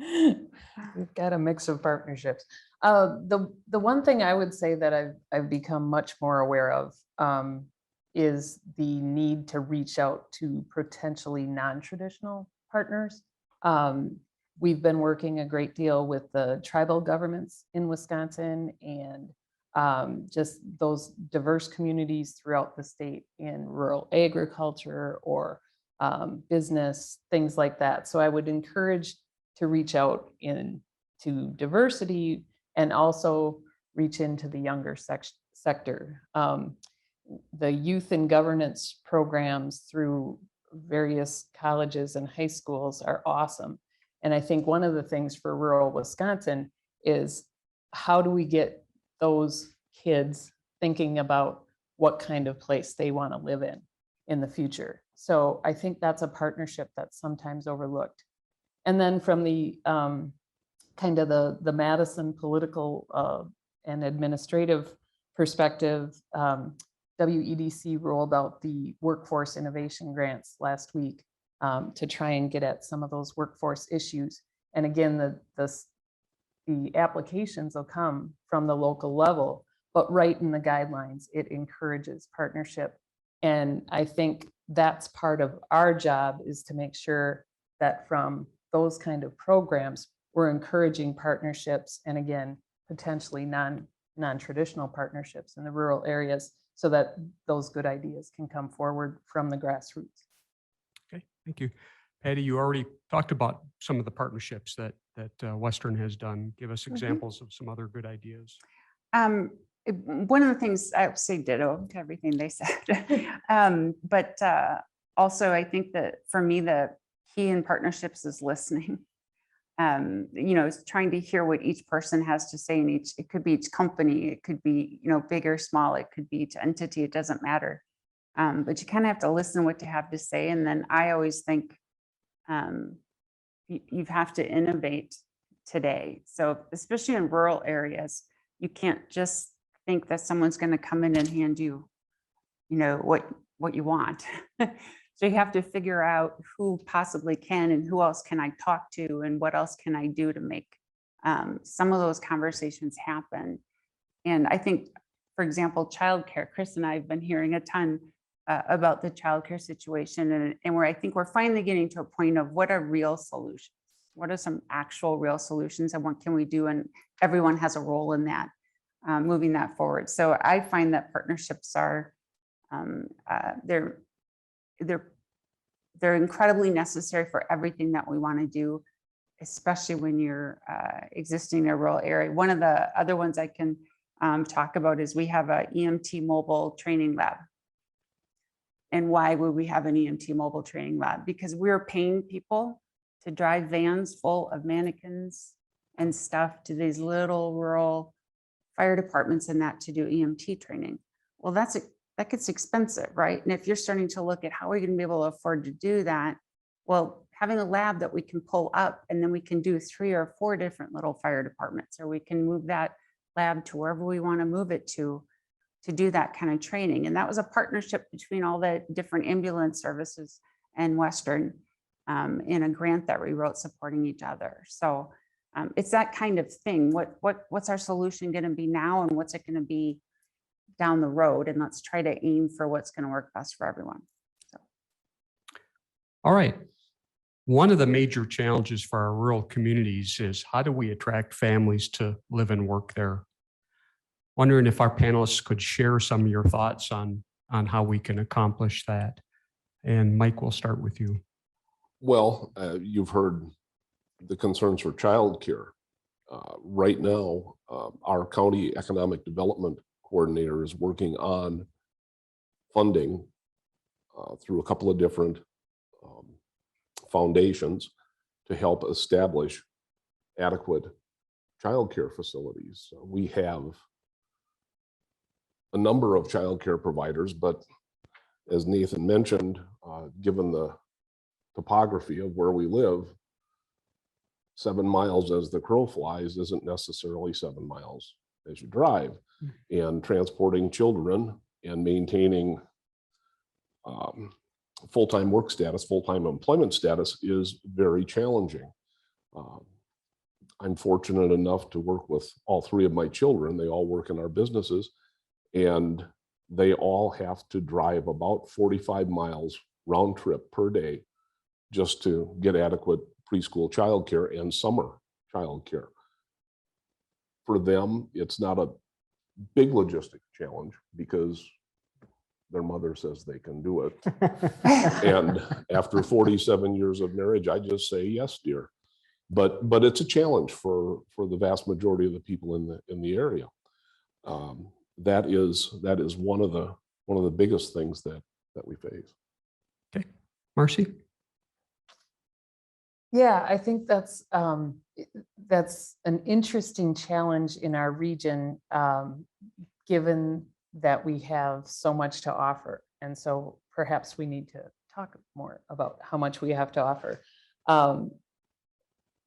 We've got a mix of partnerships. The one thing I would say that I've become much more aware of is the need to reach out to potentially non-traditional partners. We've been working a great deal with the tribal governments in Wisconsin and just those diverse communities throughout the state in rural agriculture or business, things like that. So I would encourage to reach out into diversity and also reach into the younger sector. The youth and governance programs through various colleges and high schools are awesome. And I think one of the things for rural Wisconsin is how do we get those kids thinking about what kind of place they want to live in the future. So I think that's a partnership that's sometimes overlooked. And then from the kind of the Madison political and administrative perspective, WEDC rolled out the workforce innovation grants last week to try and get at some of those workforce issues. And again, the applications will come from the local level, but right in the guidelines, it encourages partnership. And I think that's part of our job, is to make sure that from those kind of programs, we're encouraging partnerships, and again, potentially non-traditional partnerships in the rural areas, so that those good ideas can come forward from the grassroots. Okay, thank you. Patti, you already talked about some of the partnerships that Western has done. Give us examples of some other good ideas. One of the things I would say ditto to everything they said. But also I think that for me, the key in partnerships is listening. Is trying to hear what each person has to say in it could be each company, it could be, big or small, it could be each entity, it doesn't matter. But you kind of have to listen what they have to say. And then I always think you have to innovate today. So especially in rural areas, you can't just think that someone's going to come in and hand you, what you want. So you have to figure out who possibly can and who else can I talk to and what else can I do to make some of those conversations happen. And I think, for example, childcare, Chris and I have been hearing a ton about the childcare situation, and I think we're finally getting to a point of what are real solutions? What are some actual real solutions and what can we do? And everyone has a role in that, moving that forward. So I find that partnerships are, they're incredibly necessary for everything that we want to do, especially when you're existing in a rural area. One of the other ones I can talk about is we have a Emt Mobile Training Lab. And why would we have an Emt Mobile Training Lab? Because we're paying people to drive vans full of mannequins and stuff to these little rural fire departments and that to do EMT training. Well, that gets expensive, right? And if you're starting to look at how are we going to be able to afford to do that, well, having a lab that we can pull up and then we can do 3 or 4 different little fire departments, or we can move that lab to wherever we want to move it to do that kind of training. And that was a partnership between all the different ambulance services and Western in a grant that we wrote supporting each other. So it's that kind of thing. What's our solution going to be now and what's it going to be down the road? And let's try to aim for what's going to work best for everyone. So. All right. One of the major challenges for our rural communities is how do we attract families to live and work there? Wondering if our panelists could share some of your thoughts on how we can accomplish that. And Mike, we'll start with you. Well, you've heard the concerns for childcare. Right now, our county economic development coordinator is working on funding through a couple of different foundations to help establish adequate childcare facilities. We have a number of childcare providers, but as Nathan mentioned, given the topography of where we live, 7 miles as the crow flies isn't necessarily 7 miles as you drive. And transporting children and maintaining full-time work status, full-time employment status is very challenging. I'm fortunate enough to work with all 3 of my children. They all work in our businesses, and they all have to drive about 45 miles round trip per day just to get adequate preschool childcare and summer childcare. For them, it's not a big logistic challenge because their mother says they can do it. And after 47 years of marriage, I just say, yes, dear. But it's a challenge for the vast majority of the people in the area. That is one of the biggest things that we face. Okay, Marcy. Yeah, I think that's an interesting challenge in our region, given that we have so much to offer. And so perhaps we need to talk more about how much we have to offer.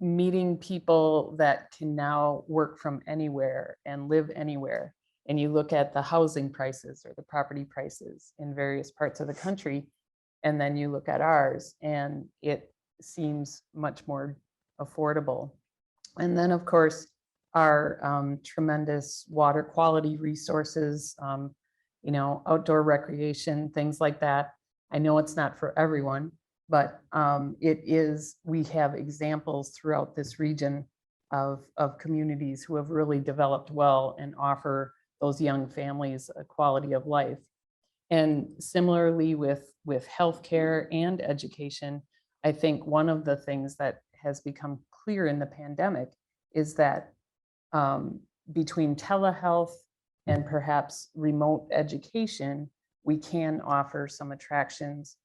Meeting people that can now work from anywhere and live anywhere. And you look at the housing prices or the property prices in various parts of the country, and then you look at ours, and it seems much more affordable. And then, of course, our tremendous water quality resources, outdoor recreation, things like that. I know it's not for everyone, but we have examples throughout this region of communities who have really developed well and offer those young families a quality of life. And similarly with healthcare and education, I think one of the things that has become clear in the pandemic is that between telehealth and perhaps remote education, we can offer some attractions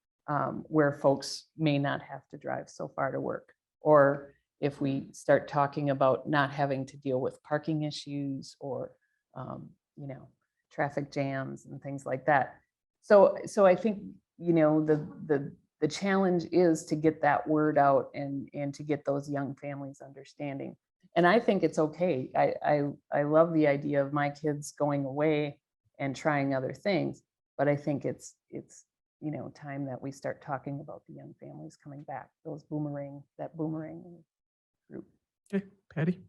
where folks may not have to drive so far to work. Or if we start talking about not having to deal with parking issues or, you know, traffic jams and things like that. So I think, you know, the challenge is to get that word out and to get those young families understanding. And I think it's okay. I love the idea of my kids going away and trying other things, but I think it's you know, time that we start talking about the young families coming back, that boomerang group. Okay, Patti?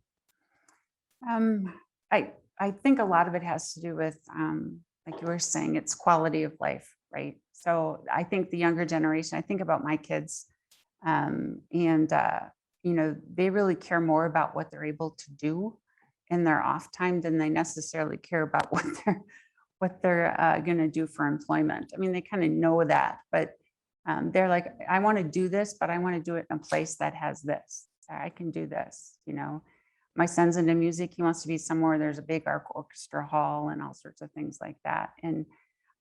I think a lot of it has to do with, like you were saying, it's quality of life, right? So I think the younger generation, I think about my kids, you know, they really care more about what they're able to do in their off time than they necessarily care about what they're going to do for employment. I mean, they kind of know that, but they're like, I want to do this, but I want to do it in a place that has this. I can do this, you know. My son's into music. He wants to be somewhere there's a big orchestra hall and all sorts of things like that. And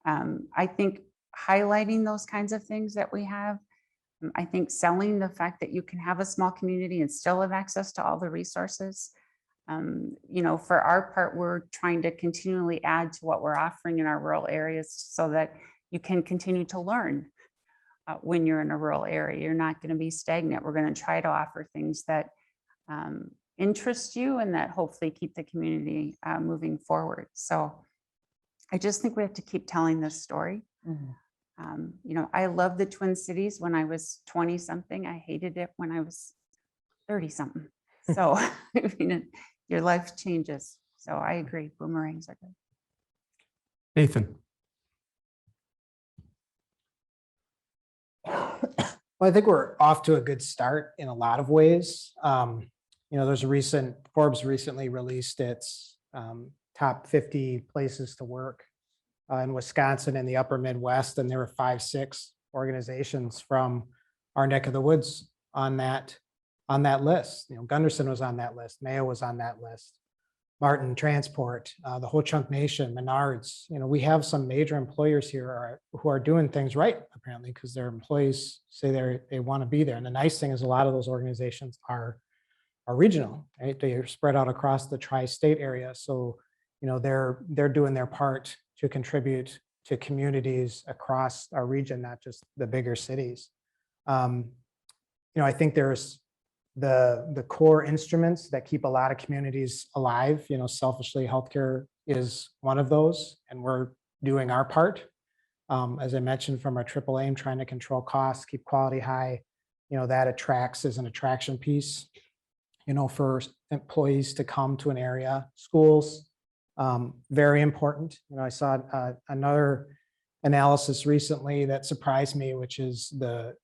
I think highlighting those kinds of things that we have, I think selling the fact that you can have a small community and still have access to all the resources. You know, for our part, we're trying to continually add to what we're offering in our rural areas so that you can continue to learn when you're in a rural area. You're not going to be stagnant. We're going to try to offer things that interest you and that hopefully keep the community moving forward. So I just think we have to keep telling this story. Mm-hmm. You know, I love the Twin Cities when I was 20 something. I hated it when I was 30 something. So I mean, your life changes. So I agree. Boomerangs are good. Nathan? Well, I think we're off to a good start in a lot of ways. You know, Forbes recently released its top 50 places to work in Wisconsin and the upper Midwest, and there were 5-6 organizations from our neck of the woods on that list. You know, Gundersen was on that list, Mayo was on that list, Martin Transport, the Whole Chunk Nation, Menards. You know, we have some major employers here who are doing things right, apparently, because their employees say they want to be there. And the nice thing is a lot of those organizations are regional, right? They're spread out across the tri-state area. So, you know, they're doing their part to contribute to communities across our region, not just the bigger cities. You know, I think there's the core instruments that keep a lot of communities alive. You know, selfishly, healthcare is one of those, and we're doing our part. As I mentioned, from our triple aim, trying to control costs, keep quality high. You know, that is an attraction piece. You know, for employees to come to an area, schools, very important. You know, I saw another analysis recently that surprised me, which is the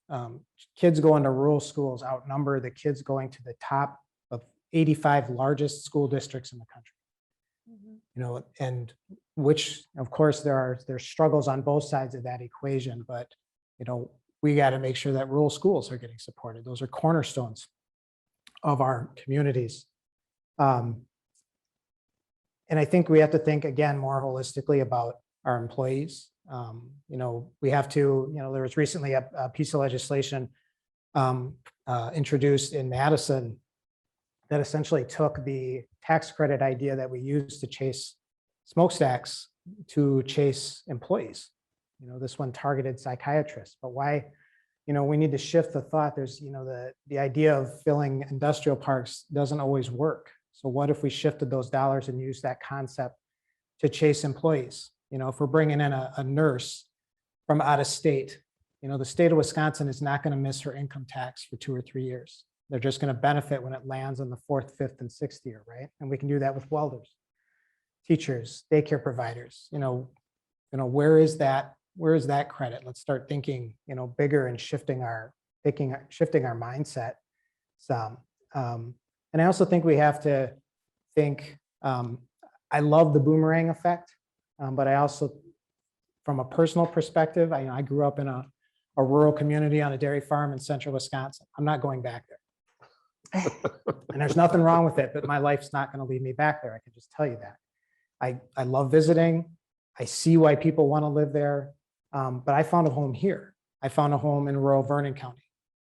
kids going to rural schools outnumber the kids going to the top of 85 largest school districts in the country. You know, and which, of course, there's struggles on both sides of that equation, but, you know, we got to make sure that rural schools are getting supported. Those are cornerstones of our communities. And I think we have to think again more holistically about our employees. You know, we have to, you know, there was recently a piece of legislation introduced in Madison that essentially took the tax credit idea that we use to chase smokestacks to chase employees. You know, this one targeted psychiatrists, but why? You know, we need to shift the thought. There's, you know, the idea of filling industrial parks doesn't always work. So what if we shifted those dollars and used that concept to chase employees? You know, if we're bringing in a nurse from out of state, you know, the state of Wisconsin is not going to miss her income tax for 2 or 3 years. They're just going to benefit when it lands in the 4th, 5th, and 6th year, right? And we can do that with welders, teachers, daycare providers. You know, where is that credit? Let's start thinking, you know, bigger and shifting our mindset some. And I also think we have to think, I love the boomerang effect, but I also, from a personal perspective, I grew up in a a rural community on a dairy farm in central Wisconsin. I'm not going back there. And there's nothing wrong with it, but my life's not going to lead me back there. I can just tell you that. I love visiting. I see why people want to live there. But I found a home here. I found a home in rural Verdon County.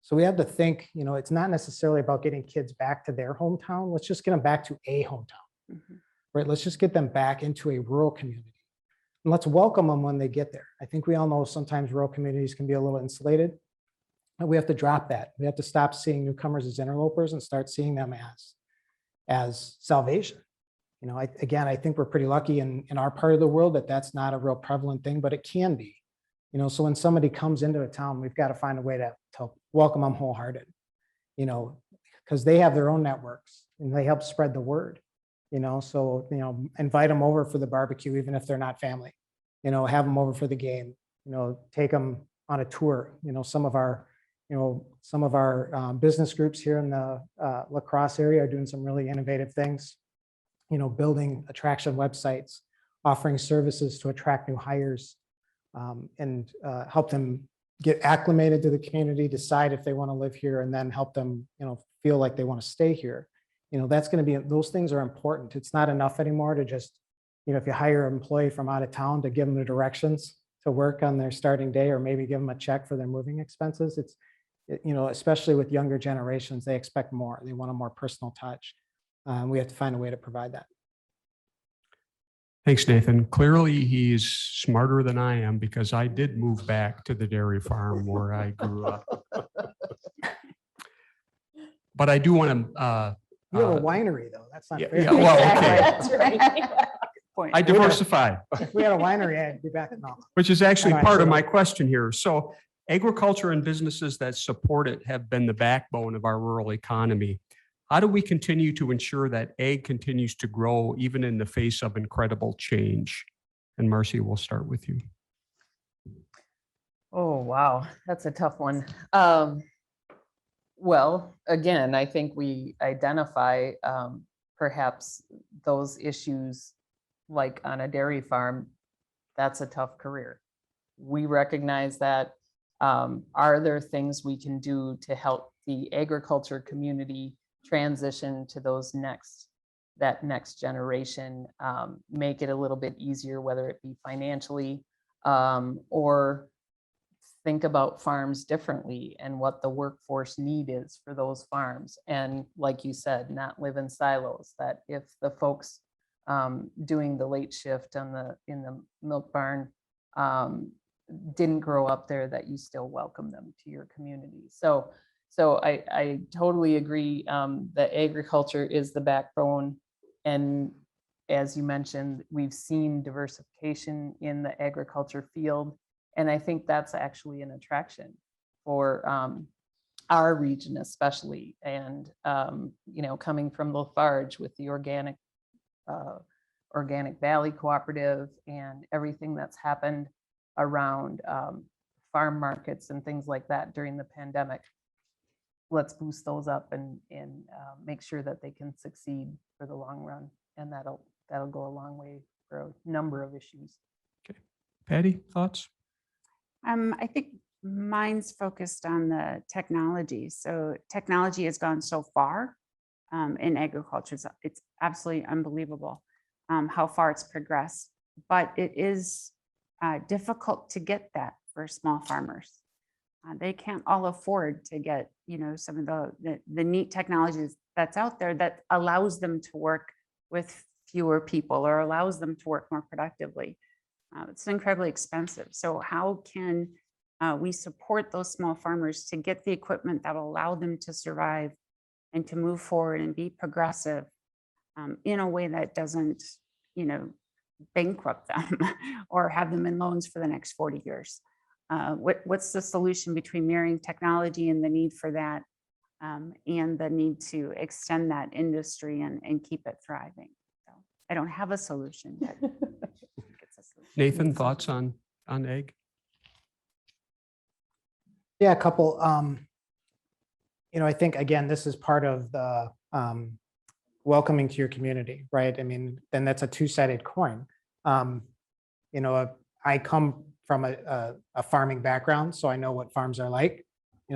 So we have to think, you know, it's not necessarily about getting kids back to their hometown. Let's just get them back to a hometown, right? Let's just get them back into a rural community. And let's welcome them when they get there. I think we all know sometimes rural communities can be a little insulated. And we have to drop that. We have to stop seeing newcomers as interlopers and start seeing them as salvation. You know, I think we're pretty lucky in our part of the world that that's not a real prevalent thing, but it can be. You know, so when somebody comes into a town, we've got to find a way to welcome them wholehearted, you know, because they have their own networks and they help spread the word, you know, so, you know, invite them over for the barbecue, even if they're not family, you know, have them over for the game, you know, take them on a tour. You know, some of our business groups here in the La Crosse area are doing some really innovative things, you know, building attraction websites, offering services to attract new hires, and help them get acclimated to the community, decide if they want to live here, and then help them, you know, feel like they want to stay here. You know, that's going to be, those things are important. It's not enough anymore to just, you know, if you hire an employee from out of town to give them the directions to work on their starting day, or maybe give them a check for their moving expenses. You know, especially with younger generations, they expect more. They want a more personal touch. We have to find a way to provide that. Thanks, Nathan. Clearly, he's smarter than I am because I did move back to the dairy farm where I grew up. But I do want to. You have a winery, though. That's not fair. Yeah, well, okay. That's right. Point. I diversify, If we had a winery, I'd be back in Malta. which is actually All right, part of so- my question here. So agriculture and businesses that support it have been the backbone of our rural economy. How do we continue to ensure that ag continues to grow even in the face of incredible change? And Marcy, we'll start with you. Oh, wow, that's a tough one. Well, again, I think we identify perhaps those issues like on a dairy farm, that's a tough career. We recognize that. Are there things we can do to help the agriculture community transition to that next generation, make it a little bit easier, whether it be financially, or think about farms differently and what the workforce need is for those farms. And like you said, not live in silos, that if the folks doing the late shift in the milk barn didn't grow up there, that you still welcome them to your community. So I totally agree that agriculture is the backbone. And as you mentioned, we've seen diversification in the agriculture field. And I think that's actually an attraction for our region especially. And, you know, coming from Lafarge with the Organic Valley Cooperative and everything that's happened around farm markets and things like that during the pandemic. Let's boost those up and make sure that they can succeed for the long run. And that'll go a long way for a number of issues. Okay. Patti, thoughts? I think mine's focused on the technology. So technology has gone so far in agriculture. It's absolutely unbelievable how far it's progressed, but it is difficult to get that for small farmers. They can't all afford to get, you know, some of the neat technologies that's out there that allows them to work with fewer people or allows them to work more productively. It's incredibly expensive. So how can we support those small farmers to get the equipment that will allow them to survive and to move forward and be progressive in a way that doesn't, you know, bankrupt them or have them in loans for the next 40 years? What's the solution between marrying technology and the need for that and the need to extend that industry and keep it thriving? So I don't have a solution, but it's a solution. Nathan, thoughts on ag? Yeah, a couple. You know, I think, again, this is part of the welcoming to your community, right? I mean, then that's a two-sided coin. You know, I come from a farming background, so I know what farms are like.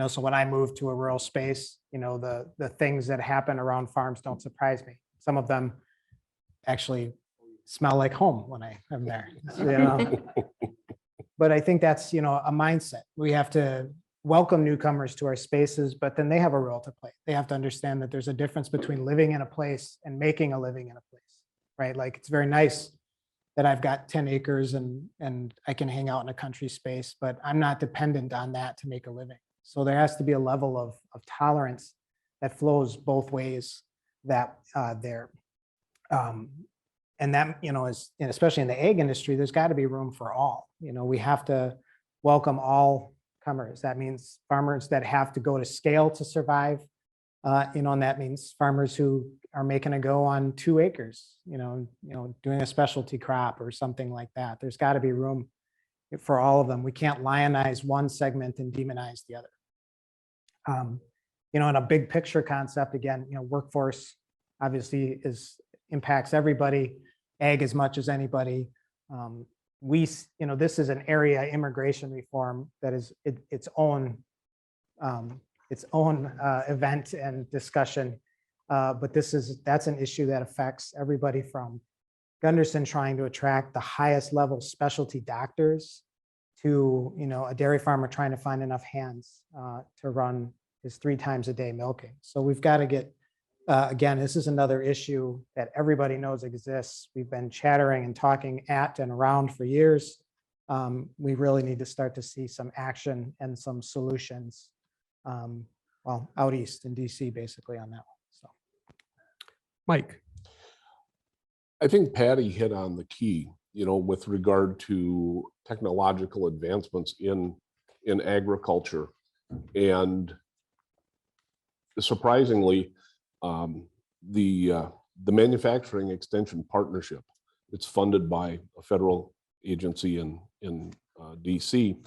So when I move to a rural space, the things that happen around farms don't surprise me. Some of them actually smell like home when I'm there. But I think that's, a mindset. We have to welcome newcomers to our spaces, but then they have a role to play. They have to understand that there's a difference between living in a place and making a living in a place, right? Like, it's very nice that I've got 10 acres and I can hang out in a country space, but I'm not dependent on that to make a living. So there has to be a level of tolerance that flows both ways there. And that, is, and especially in the ag industry, there's got to be room for all. We have to welcome all comers. That means farmers that have to go to scale to survive. And that means farmers who are making a go on 2 acres, doing a specialty crop or something like that. There's got to be room for all of them. We can't lionize one segment and demonize the other. In a big picture concept, again, workforce obviously impacts everybody, ag as much as anybody. This is an area, immigration reform, that is its own event and discussion. But that's an issue that affects everybody from Gundersen trying to attract the highest level specialty doctors to, a dairy farmer trying to find enough hands to run his 3 times a day milking. So we've got to get, again, this is another issue that everybody knows exists. We've been chattering and talking at and around for years. We really need to start to see some action and some solutions, out east in DC, basically, on that one. So, Mike. I think Patti hit on the key, with regard to technological advancements in agriculture. And surprisingly, the Manufacturing Extension Partnership, it's funded by a federal agency in DC,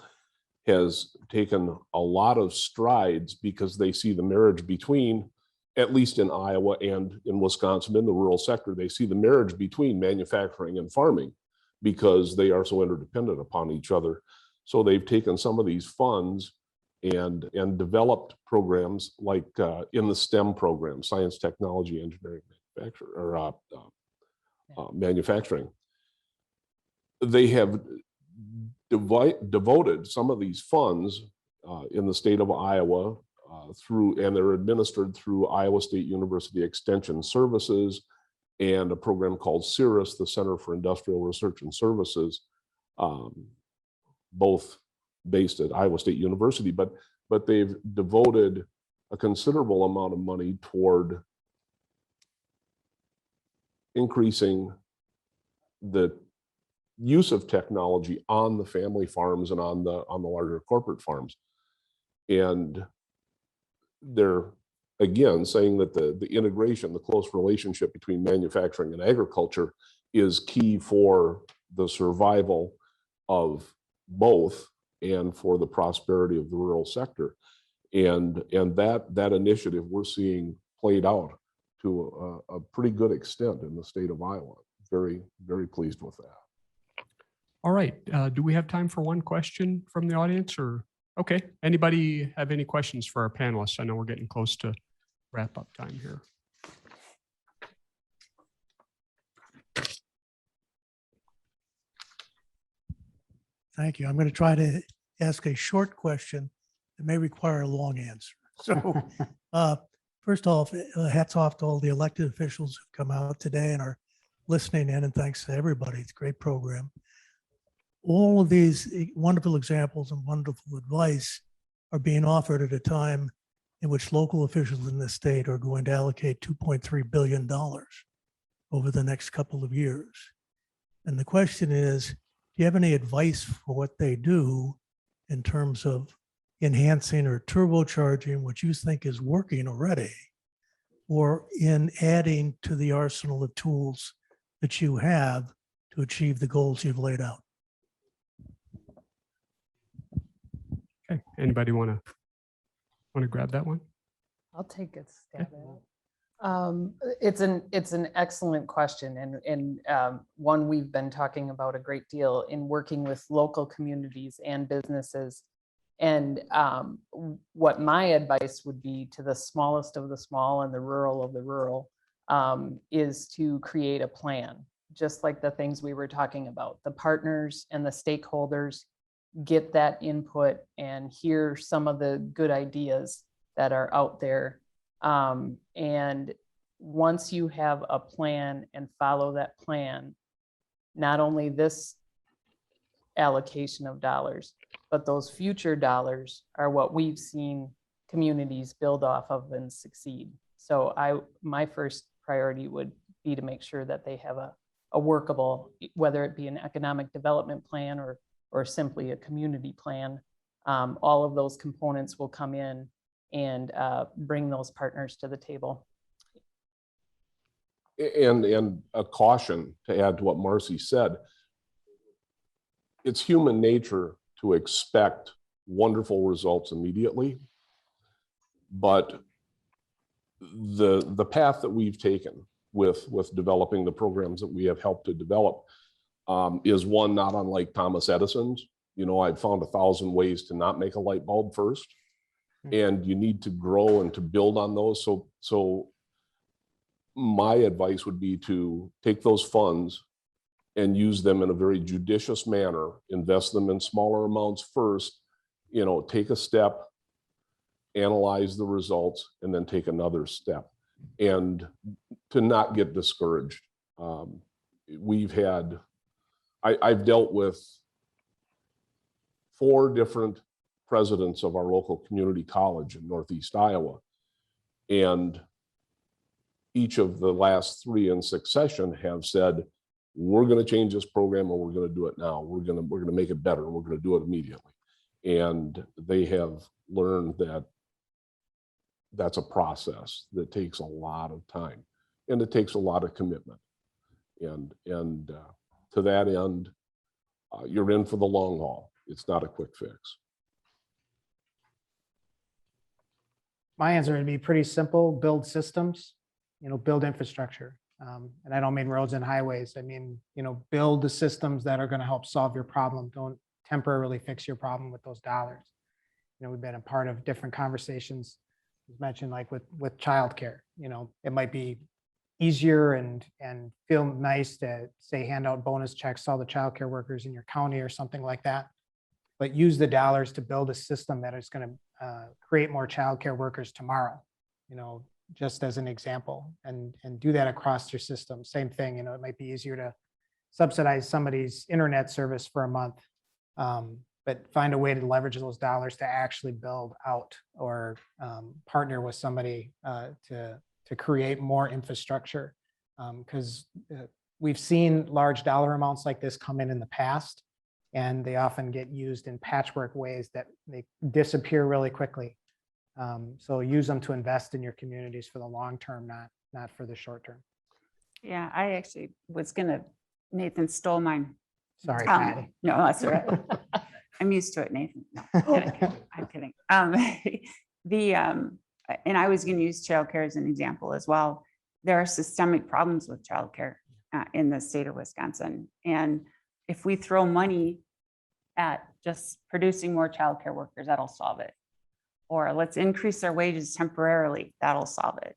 has taken a lot of strides because they see the marriage between, at least in Iowa and in Wisconsin, in the rural sector, they see the marriage between manufacturing and farming because they are so interdependent upon each other. So they've taken some of these funds and developed programs like in the STEM program, science, technology, engineering, manufacturing. They have devoted some of these funds in the state of Iowa and they're administered through Iowa State University Extension Services and a program called CIRRUS, the Center for Industrial Research and Services, both based at Iowa State University, but they've devoted a considerable amount of money toward increasing the use of technology on the family farms and on the larger corporate farms. And they're again saying that the integration, the close relationship between manufacturing and agriculture is key for the survival of both and for the prosperity of the rural sector. And that initiative we're seeing played out to a pretty good extent in the state of Iowa. Very, very pleased with that. All right. Do we have time for one question from the audience or? Okay. Anybody have any questions for our panelists? I know we're getting close to wrap up time here. Thank you. I'm going to try to ask a short question that may require a long answer. So first off, hats off to all the elected officials who've come out today and are listening in, and thanks to everybody. It's a great program. All of these wonderful examples and wonderful advice are being offered at a time in which local officials in the state are going to allocate $2.3 billion over the next couple of years. And the question is, do you have any advice for what they do in terms of enhancing or turbocharging what you think is working already, or in adding to the arsenal of tools that you have to achieve the goals you've laid out? Okay. Anybody want to grab that one? I'll take a stab at it. It's an excellent question, and one we've been talking about a great deal in working with local communities and businesses. And what my advice would be to the smallest of the small and the rural of the rural is to create a plan, just like the things we were talking about. The partners and the stakeholders get that input and hear some of the good ideas that are out there. And once you have a plan and follow that plan, not only this allocation of dollars, but those future dollars are what we've seen communities build off of and succeed. So my first priority would be to make sure that they have a workable, whether it be an economic development plan or simply a community plan. All of those components will come in and bring those partners to the table. And a caution to add to what Marcy said, it's human nature to expect wonderful results immediately, but the path that we've taken with developing the programs that we have helped to develop is one not unlike Thomas Edison's. You know, I've found 1,000 ways to not make a light bulb first, and you need to grow and to build on those. So my advice would be to take those funds and use them in a very judicious manner, invest them in smaller amounts first, you know, take a step, analyze the results, and then take another step, and to not get discouraged. I've dealt with 4 different presidents of our local community college in Northeast Iowa, and each of the last 3 in succession have said, we're going to change this program and we're going to do it now. We're going to make it better and we're going to do it immediately. And they have learned that that's a process that takes a lot of time and it takes a lot of commitment. And to that end, you're in for the long haul. It's not a quick fix. My answer would be pretty simple: build systems, build infrastructure. And I don't mean roads and highways. I mean, build the systems that are going to help solve your problem. Don't temporarily fix your problem with those dollars. We've been a part of different conversations, as mentioned, like with childcare. It might be easier and feel nice to say hand out bonus checks to all the childcare workers in your county or something like that. But use the dollars to build a system that is going to create more childcare workers tomorrow. Just as an example, and do that across your system. Same thing, it might be easier to subsidize somebody's internet service for a month, but find a way to leverage those dollars to actually build out or partner with somebody to create more infrastructure. Because we've seen large dollar amounts like this come in the past, and they often get used in patchwork ways that they disappear really quickly. So use them to invest in your communities for the long term, not for the short term. Yeah, I actually was Nathan stole mine. Sorry, Patti. No, that's all right. I'm used to it, Nathan. No, I'm kidding. And I was going to use childcare as an example as well. There are systemic problems with childcare in the state of Wisconsin. And if we throw money at just producing more childcare workers, that'll solve it. Or let's increase their wages temporarily, that'll solve it.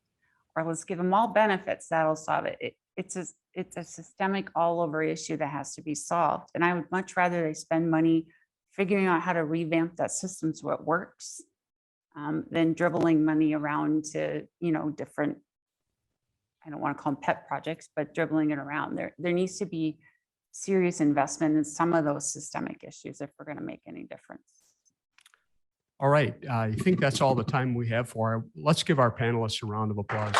Or let's give them all benefits, that'll solve it. It's a systemic all over issue that has to be solved. And I would much rather they spend money figuring out how to revamp that system so it works than dribbling money around to, different, I don't want to call them pet projects, but dribbling it around. There needs to be serious investment in some of those systemic issues if we're going to make any difference. All right, I think that's all the time we have for. Let's give our panelists a round of applause.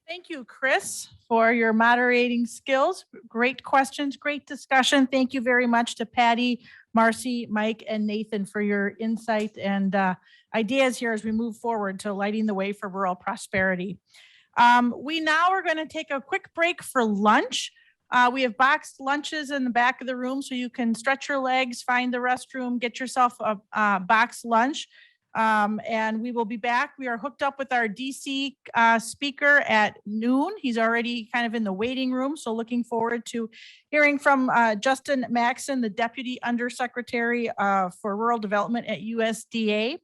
Thank you, Chris, for your moderating skills. Great questions, great discussion. Thank you very much to Patti, Marcy, Mike, and Nathan for your insight and ideas here as we move forward to lighting the way for rural prosperity. We now are going to take a quick break for lunch. We have boxed lunches in the back of the room so you can stretch your legs, find the restroom, get yourself a boxed lunch. And we will be back. We are hooked up with our DC speaker at noon. He's already kind of in the waiting room. So looking forward to hearing from Justin Maxson, the Deputy Undersecretary for Rural Development at USDA.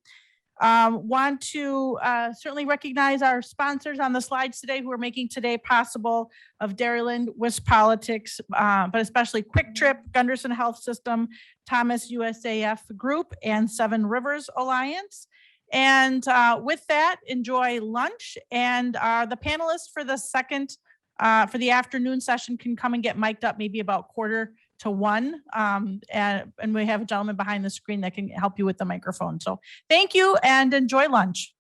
Want to certainly recognize our sponsors on the slides today who are making today possible, of Dairyland, West Politics, but especially Quick Trip, Gundersen Health System, Thomas USAF Group, and Seven Rivers Alliance. And with that, enjoy lunch. And the panelists for the second, for the afternoon session can come and get mic'd up maybe about 12:45. And we have a gentleman behind the screen that can help you with the microphone. So thank you and enjoy lunch.